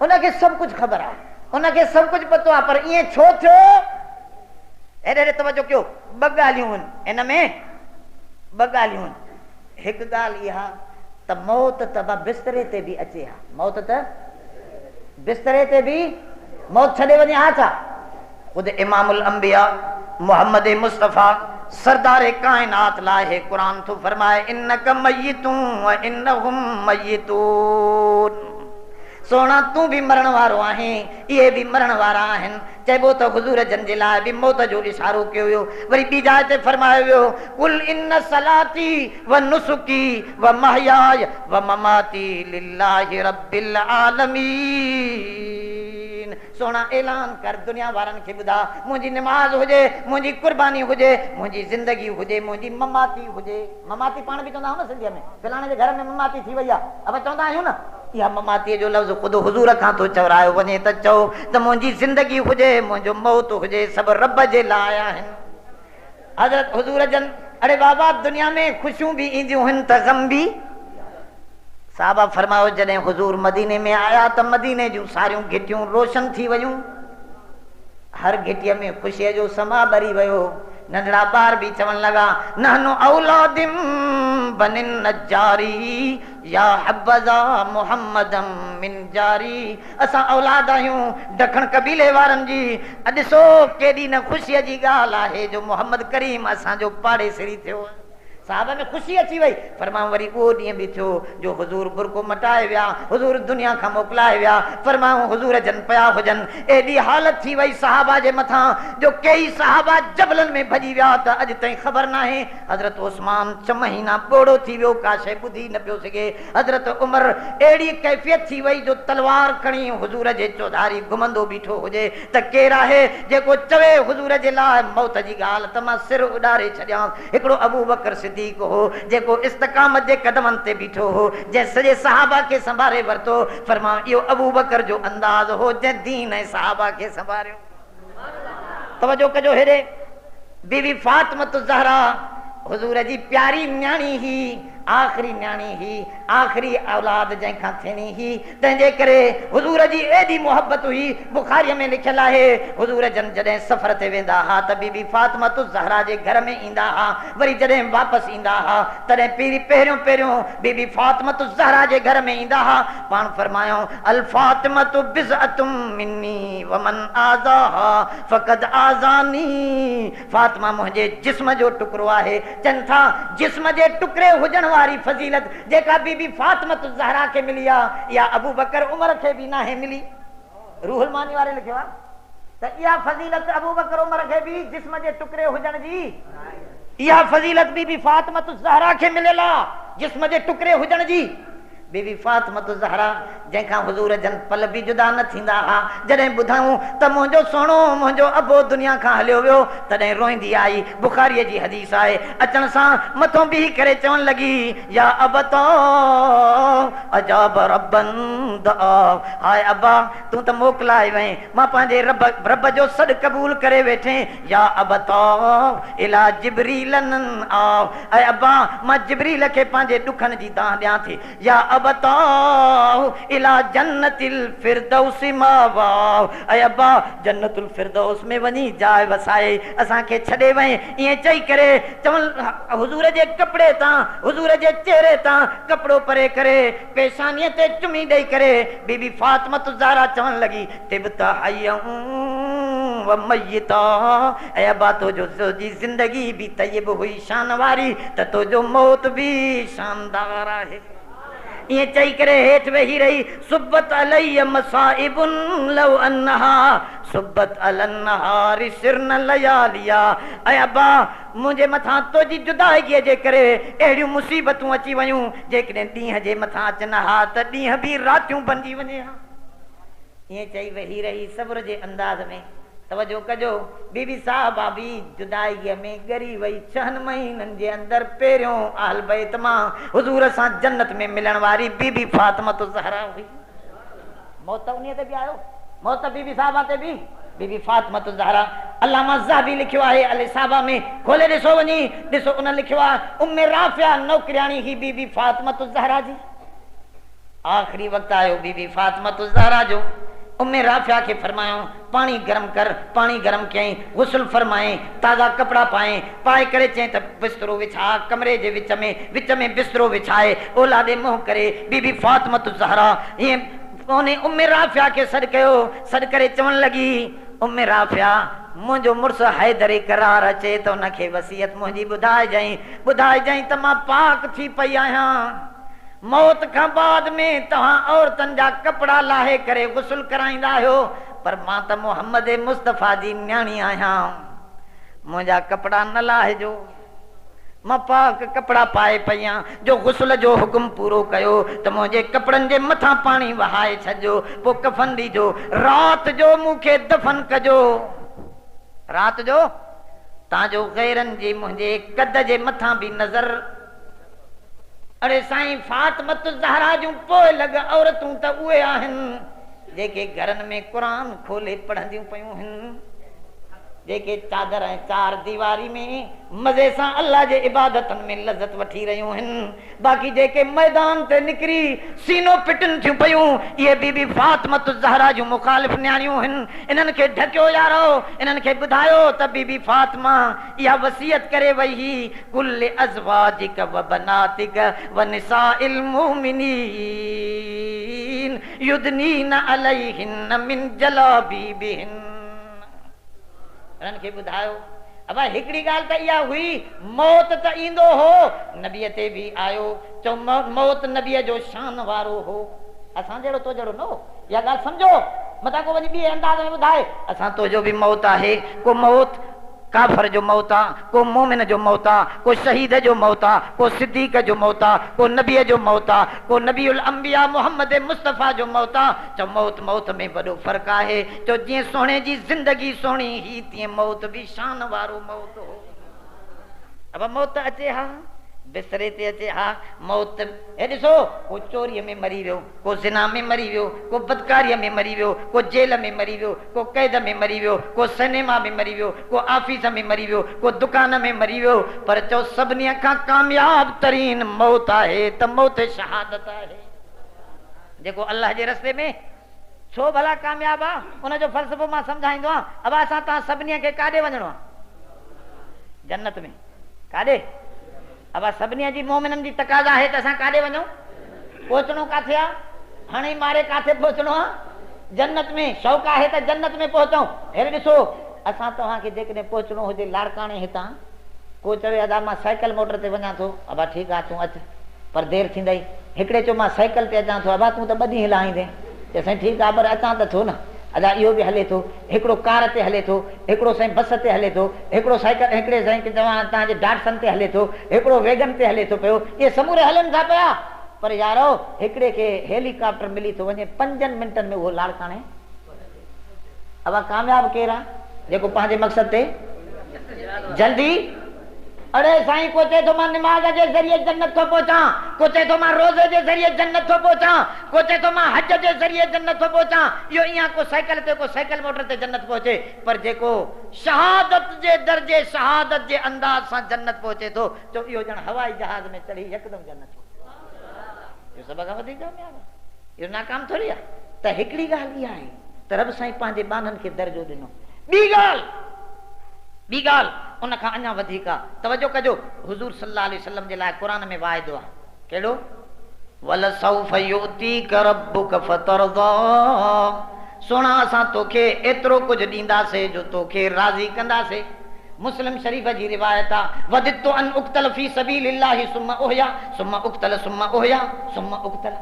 उनखे सभु कुझु ख़बर आहे, उनखे सभु कुझु पतो आहे, पर ईअं छो थियो? हेॾे तवजो कयो, ॿ ॻाल्हियूं आहिनि इन में, ॿ ॻाल्हियूं आहिनि। हिकु ॻाल्हि इहा त मौत त बिस्तरे ते बि अचे हा, मौत त बिस्तरे ते बि मौत छॾे वञे हा छा? ख़ुदि इमामुल अंबिया मोहम्मद मुस्तफ़ा सरदार काइनात लाहे क़ुरान थो फरमाए इन्नक मय्यितून व इन्नहुम मय्यितून। सोना तूं भी मरण वारो आहीं, इहे भी मरण वारा आहिनि। चइबो त हुज़ूर जन जे लाइ बि मौत जो इशारो कयो वियो। वरी ॿी जाइ ते फरमायो वियो कुल इन्न सलाती व नुसुकी व महयाय व ममाती लिल्लाहि रब्बिल आलमीन। सोना ऐलान कर दुनिया वारनि खे ॿुधा, मुंहिंजी निमाज़ हुजे, मुंहिंजी कुर्बानी हुजे, मुंहिंजी ज़िंदगी हुजे, मुंहिंजी ममाती हुजे। ममाती पाण बि चवंदा आहियूं न सिंधीअ में, फलाणे जे घर में ममाती थी वई आहे, अब चवंदा आहियूं न, या ममाती जो लफ़्ज़ ख़ुद हुज़ूर खां तो चवरायो वञे त चओ त मुंहिंजी ज़िंदगी हुजे मुंहिंजो मौत हुजे सभु रब जे लाइ आहिनि। हज़रत हुज़ूर जन अरे बाबा दुनिया में ख़ुशियूं बि ईंदियूं आहिनि त ग़म बि। साहबा फरमायो जॾहिं हुज़ूर मदीने में आया त मदीने जूं सारियूं घिटियूं रोशन थी वयूं। हर घिटीअ में ख़ुशीअ जो समा भरी वियो। नंढड़ा ॿार बि चवण लॻा नहनु औलादिम बनिन नजारी या हब्बज़ा मुहम्मदम मिन जारी। असां औलाद आहियूं ॾखण कबीले वारनि जी। ॾिसो केॾी न ख़ुशीअ जी ॻाल्हि आहे जो मोहम्मद करीम असांजो पाड़ेसरी थियो। साहब में खुशी अची वई। फरमाऊं वरी वो ॾींहुं बि थियो जो हुज़ूर बुरको मटाए विया, हुज़ूर दुनिया खां मोकिलाए विया। फरमाऊं हुज़ूर जन पिया हुजनि। एॾी हालत थी वई सहाबा जे मथां जो कई सहाबा जबलनि में भॼी विया त अॼु ताईं ख़बर नाहे। हज़रत उस्मान 6 महीना ॿोड़ो थी वियो का शइ ॿुधी न पियो सघे। हज़रत उमर अहिड़ी कैफ़ियत थी वई जो तलवार खणी हुज़ूर जे चौधारी घुमंदो बीठो हुजे त केरु आहे जेको चवे हुज़ूर जे लाइ मौत जी ॻाल्हि त मां सिर उॾारे छॾियां। हिकिड़ो अबू बकर सिद्दीक़ हो जेको इस्तकामत जे कदमनि ते बीठो हो, जंहिं सॼे सहाबा खे संभाले वरितो। फरमां इहो अबू बकर जो अंदाज़ हो जंहिं दीन ऐं सहाबा खे संभालियो। तवजो कजो हेॾे बीबी फातिमत ज़हरा हुज़ूर जी प्यारी न्याणी ही, आख़िरी न्याणी ही, आख़िरी औलाद जंहिंखां थियणी ही। तंहिंजे करे हुज़ूर जी एॾी मोहब्बत हुई। बुखारीअ में लिखियलु आहे हुज़ूर जन जॾहिं सफ़र ते वेंदा हुआ त बीबी फातिमत ज़हरा जे घर में ईंदा हुआ। वरी जॾहिं वापसि ईंदा हुआ तॾहिं पहिरियों बीबी फातिमत ज़हरा जे घर में ईंदा हुआ। पाण फरमायो अल फातिमत बिज़अतुम मिन्नी वमन आज़ाहा फ़क़द आज़ानी। फातिमा मुंहिंजे जिस्म जो टुकड़ो आहे। चनि था जिस्म जे टुकड़े हुजण वारी फज़ीलत जेका बीबी फातिमत ज़हरा खे मिली आहे या अबू बकर उमर खे बि नाहे मिली। रूहुल मानी वारे लिखियो आहे त इहा फज़ीलत अबू बकर उमर खे बि जिस्म जे टुकड़े हुजण जी, इहा फज़ीलत बीबी फातिमत ज़हरा खे मिलियल आहे जिस्म जे टुकड़े हुजण जी। बीबी फातिमत ज़हरा जंहिंखां हुज़ूर जन पल बि जुदा न थींदा हुआ। जॾहिं ॿुधाऊं त मुंहिंजो सुहिणो मुंहिंजो अबो दुनिया खां हलियो वियो तॾहिं रोईंदी आई। बुखारीअ जी हदीस आहे अचण सां मथों बीही करे चवण लॻी या अबता अजाब रब्बन दआ। हाय अब्बा तूं त मोकिलाए वएं, मां पंहिंजे रब जो सॾु क़बूल करे वेठे। या अबता इला जिब्रीलन आ। ऐं अब्बा मां जिब्रील खे पंहिंजे ॾुखनि जी दाह ॾियां थी। या अबताओ इला जन्नतिल फिरदौस मावा। ऐं अब्बा जन्नतुल फिरदौस में वञी जाइ वसाए असांखे छॾे वएं। ईअं चई करे चवण हुज़ूर जे कपिड़े तां हुज़ूर जे चेहरे तां कपिड़ो परे करे पेशानीअ ते चुमी ॾेई करे बीबी फातिमत ज़हरा चवण लॻी तिबता हयऊं व मय्यता। ऐं अब्बा तुंहिंजो जी ज़िंदगी बि तय्यब हुई शान वारी त तुंहिंजो मौत बि शानदार आहे। ये चई करे हेठ वेही रही सुब्बत अलैया मसाइबुन लव अन्नहा सुब्बत अलन्नहार सिरन लयालिया। ऐं अब्बा मुंहिंजे मथां तुंहिंजी जुदाईअ जे करे अहिड़ियूं मुसीबतूं अची वयूं जेकॾहिं ॾींहं जे मथां अचनि हा त ॾींहं बि रातियूं बणिजी वञे हा। ईअं चई वेही रही सब्र जे अंदाज़ में। तवजो कजो बीबी साहबा बि जुदाईअ में ॻरी वई। 6 महीननि जे अंदरि पहिरियों आल बैत मां हुज़ूर सां जन्नत में मिलण वारी बीबी फातिमत ज़हरा हुई। मौत उन्हीअ ते बि आयो, मौत बीबी साहबा ते बि बीबी फातिमत ज़हरा। अल्लामा ज़हाबी लिखियो आहे अल साहबा में खोले ॾिसो वञी ॾिसो उन लिखियो आहे उम्मे राफ़िया नौकरियाणी ही बीबी फातिमत ज़हरा जी। आख़िरी वक़्तु आयो बीबी फातिमत ज़हरा जो। उम्मे राफ़िया खे फरमायो पानी गरम कर। पानी गरम कयईं, गुस्ल फरमाए, ताज़ा कपिड़ा पाए करे चई त बिस्तरो विछा। कमरे जे विच में बिस्तरो विछाए औलादे मुंहुं करे बीबी फातिमत ज़हरा ईअं उन्हें उम्मे राफ़िया खे सॾु कयो। सॾु करे चवण लॻी उम्मे राफ़िया मुंहिंजो मुड़ुसु हैदर करार अचे त उनखे वसियत मुंहिंजी ॿुधाइजांइ त मां पाक थी पई आहियां। मौत खां बाद में तव्हां औरतनि जा कपिड़ा लाहे करे गुस्ल कराईंदा आहियो पर मां त मोहम्मद मुस्तफ़ा जी न्याणी आहियां। मुंहिंजा कपिड़ा न लाहिजो। मां पाक कपिड़ा पाए पई आहियां। जो गुस्ल जो हुकुम पूरो कयो त मुंहिंजे कपिड़नि जे मथां पाणी वहाए छॾिजो पोइ कफ़न ॾिजो। राति जो मूंखे दफ़न कजो। राति जो तव्हांजो गैरनि जी मुंहिंजे कद जे मथां बि नज़र अरे साईं फातिमत ज़हरा जूं पोइ लॻ औरतूं त उहे आहिनि जेके घरनि में क़ुरान खोले पढ़ंदियूं पयूं आहिनि, जेके चादर ऐं चार दीवारी में मज़े सां अल्लाह जे इबादतनि में लज़त वठी रहियूं आहिनि। बाक़ी जेके मैदान ते निकिरी सीनो पिटनि थियूं पयूं इहे बीबी फातिमत ज़हरा जूं मुखालिफ़ न्याणियूं आहिनि। इन्हनि खे ढकियो यारो, इन्हनि खे ॿुधायो त बीबी फातिमा इहा वसियत करे वई ही कुल अज़वाजिक व बनातिक व निसाइल मुमिनीन युदनीन अलैहिन मिन जलाबीबिहिन। खे ॿुधायो अब हिकिड़ी ॻाल्हि त इहा हुई मौत त ईंदो हो, नबीअ ते बि आयो, चओ मौत नबीअ जो शान वारो हो, असां जहिड़ो तो जहिड़ो न हो। इहा ॻाल्हि सम्झो, मथां को वञी ॿिए अंदाज़ में ॿुधाए असां तुंहिंजो बि मौत आहे। को मौत काफ़र जो मौत आहे, को मोमिन जो मौत आहे, को शहीद जो मौत आहे, को सिद्दीक़ जो मौत आहे, को नबीअ जो मौत आहे, को नबीउल अंबिया मोहम्मद मुस्तफ़ा जो मौत आहे। चओ मौत मौत में वॾो फ़र्क़ु आहे। चओ जीअं सोणे जी ज़िंदगी सुहिणी ही तीअं मौत बि शान वारो मौत हो। अब मौत अचे हा बिस्तरे ते अचे हा मौत। हे ॾिसो को चोरीअ में मरी वियो, को ज़िना में मरी वियो, को बदकारीअ में मरी वियो, को जेल में मरी वियो, को कैद में मरी वियो, को सिनेमा में मरी वियो, को ऑफिस में मरी वियो, को दुकान में मरी वियो। पर चओ सभिनी खां कामयाब तरीन मौत आहे त मौत शहादत आहे। जेको अल्लाह जे रस्ते में छो भला कामयाब आहे उनजो फ़लसफ़ो मां सम्झाईंदो आहियां। अब असां तव्हां सभिनी खे काॾे वञिणो आहे? जन्नत में। काॾे? अब सभिनी जी मोमिननि जी तक़ाज़ा आहे त असां काॾे वञूं? पहुचणो काथे आहे? हाणे मारे काथे पहुचणो आहे? जन्नत में। शौक़ु आहे त जन्नत में पहुचूं। हेरे ॾिसो असां तव्हांखे जेकॾहिं पहुचणो हुजे लाड़काणे हितां, को चवे अदा मां साइकिल मोटर ते वञा थो, अबा ठीकु आहे तूं अचु पर देरि थींदई। हिकिड़े चयो मां साइकिल ते अचां थो, अबा तूं त 2 ॾींहं हलाईंदे। चए ठीकु आहे पर अचां त थो न। अदा इहो बि हले थो, हिकिड़ो कार ते हले थो, हिकिड़ो साईं बस ते हले थो, हिकिड़ो साइकिल हिकिड़े साईं तव्हां तव्हांजे डाटसन ते हले थो, हिकिड़ो वैगन ते हले थो पियो। इहे समूरे हलनि था पिया। पर यारो हिकिड़े खे हेलीकॉप्टर मिली थो वञे 5 मिंटनि में उहो लाड़काणे। अब कामयाब केरु आहे? जेको पंहिंजे मक़सद ते जल्दी। अरे साईं को चए थो मां निमाज़ जे ज़रिए जन्नत थो पहुचां, को चए थो मां रोज़े जे ज़रिए जन्नत थो पहुचां, को चए थो मां हज जे ज़रिए जन्नत थो पहुचां। इहो ईअं को साइकिल ते, को साइकिल मोटर ते जन्नत पहुचे। पर जेको शहादत जे दर्जे शहादत जे अंदाज़ सां जन्नत पहुचे थो, चओ इहो ॼण हवाई जहाज़ में चढ़ी यकदमि जन्नत पहुचे। इहो सभ खां वधीक कामयाब आहे। इहो नाकाम थोरी आहे। त हिकिड़ी ॻाल्हि इहा आहे त रब साईं पंहिंजे ॿारनि खे दर्जो ॾिनो। ॿी ॻाल्हि उन खां अञा वधीक आहे। तवजो कजो, हुज़ूर सल्लल्लाहु अलैहि वसल्लम जे लाइ क़ुरान में वाइदो आहे। कहिड़ो? वलसौफ युतीक रब्बुक फतरज़ा। सोना असां तोखे एतिरो कुझु ॾींदासीं जो तोखे राज़ी कंदासीं। मुस्लिम शरीफ़ जी रिवायत आहे वदितु अन उक़्तल फी सबीलिल्लाहि सुम्मा उहया सुम्मा उक़्तल सुम्मा उहया सुम्मा उक़्तल।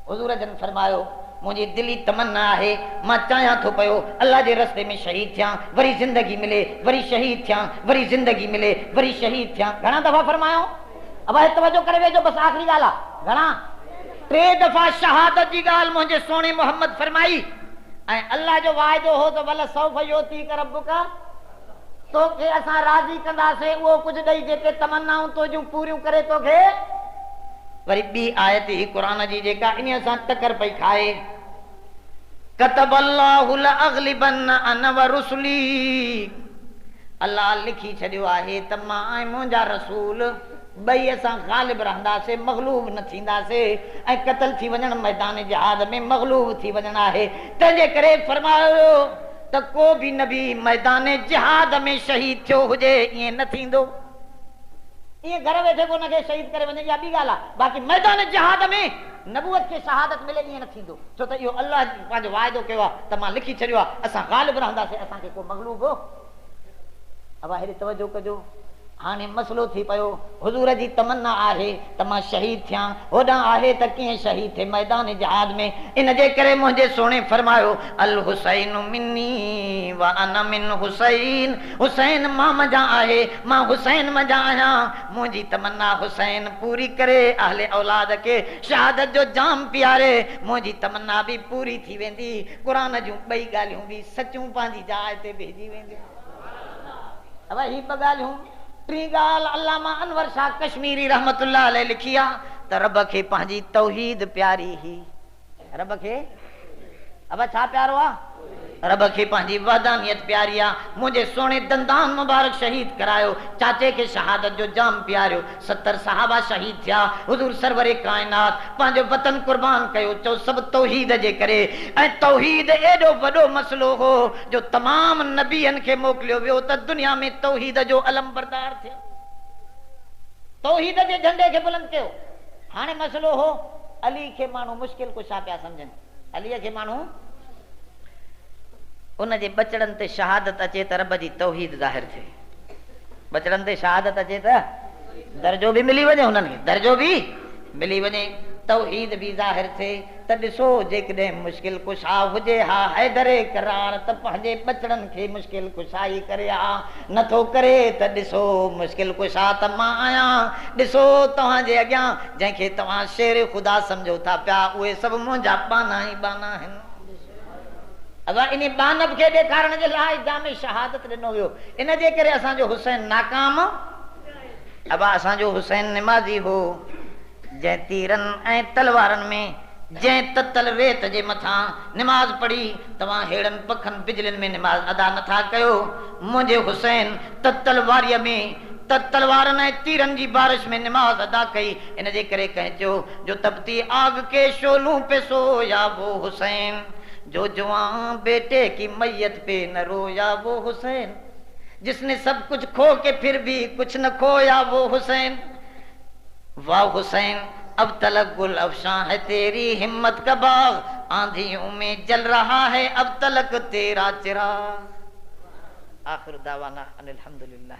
हुज़ूर जन फरमायो मुंहिंजी दिली तमन्ना आहे मां चाहियां थो पियो अल्लाह जे रस्ते में शहीद थियां, वरी ज़िंदगी मिले, वरी शहीद थियां, वरी ज़िंदगी मिले, वरी शहीद थियां। घणा दफ़ा फरमायो? अब तवजो करे वेझो, बस आख़िरी ॻाल्हि आहे। घणा? 3 दफ़ा शहादत जी ॻाल्हि मुंहिंजे सोणे मोहम्मद फरमाई। ऐं अल्लाह जो वाइदो हो त वल सौफ युतीक रब्बुक, तोखे असां राज़ी कंदासीं उहो कुझु ॾेई जेके तमन्नाऊं तुंहिंजूं पूरियूं करे तोखे। वरी ॿी आयत ही क़ुरान जी जेका इन सां टकर पई खाए, कतबल्लाहु लअग़लिबन्न अना व रुसुली। अल्लाह लिखी छॾियो आहे त मां ऐं मुंहिंजा रसूल ॿई असां ग़ालिब रहंदासीं, मग़लूब न थींदासीं। ऐं क़तल थी वञण मैदान जिहाद में मग़लूब थी वञण आहे। तंहिंजे करे फरमायो त को बि नबी मैदान जिहाद में शहीद थियो हुजे ईअं न थींदो। ईअं घर वेठे को हुनखे शहीद करे वञे इहा ॿी ॻाल्हि आहे। बाक़ी मैदान जिहाद में नबूवत खे शहादत मिले ईअं न थींदो। छो त इहो अल्लाह पंहिंजो वाइदो कयो आहे त मां लिखी छॾियो आहे असां ग़ालिब रहंदासीं, असांखे को मग़लूब हो। अब हेॾे तवजो कजो, हाणे मसलो थी पियो हुज़ूर जी तमन्ना आहे त मां शहीद थियां, होॾां आहे त कीअं शहीद थिए मैदान जिहाद में। इन जे करे मुंहिंजे सोणे फरमायो अल हुसैन मिन्नी व अना मिन हुसैन। हुसैन मां मजा आहे, मां हुसैन मजा आहियां। मुंहिंजी तमन्ना हुसैन पूरी करे अहले औलाद खे शहादत जो जाम पियारे। मुंहिंजी तमन्ना बि पूरी थी वेंदी, क़ुरान जूं 2 ॻाल्हियूं बि सचूं पंहिंजी जाइ ते भेजी वेंदियूं। अब ही 2 ॻाल्हियूं टी गाल अल्लामा अनवर शाह कश्मीरी रहमतुल्लाह अलैह लिखी आ त रब खे पंहिंजी तौहीद प्यारी ही। रब खे अब छा प्यारो आ? रब खे पंहिंजी वहदानियत प्यारी आ। मुझे सोने दंदान मुबारक शहीद करायो, चाचे के शहादत जो जाम प्यारियो। 70 सहाबा शहीद थिया, हुजूर सरवरे कायनात पंहिंजो वतन कुर्बान कयो, चो सब तौहीद जे करे। ऐं तौहीद एडो वडो मसलो हो जो तमाम नबियन खे मोकलियो वियो त दुनिया में तौहीद जो अलम बरदार थियो, तौहीद जे झंडे खे बुलंद कयो। हाणे मसलो हो अली खे माण्हू मुश्किल कुशा पिया समझनि। अलीअ खे माण्हू उन जे बचड़न ते शहादत अचे त रब जी तौहीद ज़ाहिर थिए। बचड़न ते शहादत अचे त दर्जो भी मिली वञे, उन्हनि खे दर्जो भी मिली वञे, तौहीद भी ज़ाहिर थिए। त ॾिसो जेकॾहिं मुश्किल कुशा हुजे हा हैदरे करार त पंहिंजे बचड़न खे मुश्किल कुशाई करे हा, नथो करे त ॾिसो मुश्किल कुशा त मां आहियां। ॾिसो तव्हांजे अॻियां जंहिंखे तव्हां शेर ख़ुदा सम्झो था पिया, उहे सभु मुंहिंजा बाना ई बाना आहिनि। अगरि इन बानब खे ॾेखारण जे लाइ जाम शहादत ॾिनो वियो, इन जे करे असांजो हुसैन नाकाम। अब असांजो हुसैन निमाज़ी हो, जंहिं तीरनि ऐं तलवारनि में जंहिं ततल रेत जे मथां निमाज़ पढ़ी तव्हां हेड़नि पखनि बिजलियुनि में निमाज़ अदा नथा कयो। मुंहिंजे हुसैन ततल वारीअ में तलवारनि ऐं तीरनि जी बारिश में निमाज़ अदा कई। इन जे करे कंहिं चयो जो तपती आग के शोलूं पे सोया वो हुसैन, जो जवान बेटे की मैयत पे न रोया वो हुसैन, जिसने सब कुछ खो के फिर भी कुछ न खोया वो हुसैन। वाह हुसैन अब तलक गुल अफशां है तेरी हिम्मत का बाग, आंधियों में जल रहा है अब तलक तेरा चिराग। आखिर दावाना अनिल हम्दुलिल्लाह।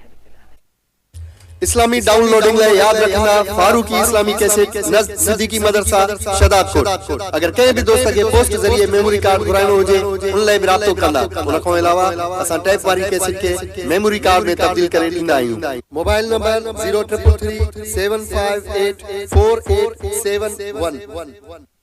इस्लामी डाउनलोडिंग लाइ याद रखना फारूकी इस्लामी कैसेट नज़्द सिद्दीकी मदरसा शदादकोट। अगर कंहिं भी दोस्त के पोस्ट जरिए मेमोरी कार्ड घुराइणो हुजे उन लाइ भी राब्तो कंदा। उन खां अलावा असां टैप वारी कैसेट के मेमोरी कार्ड में तब्दील करे ॾींदा आहियूं। Mobile number 0333 758 4871।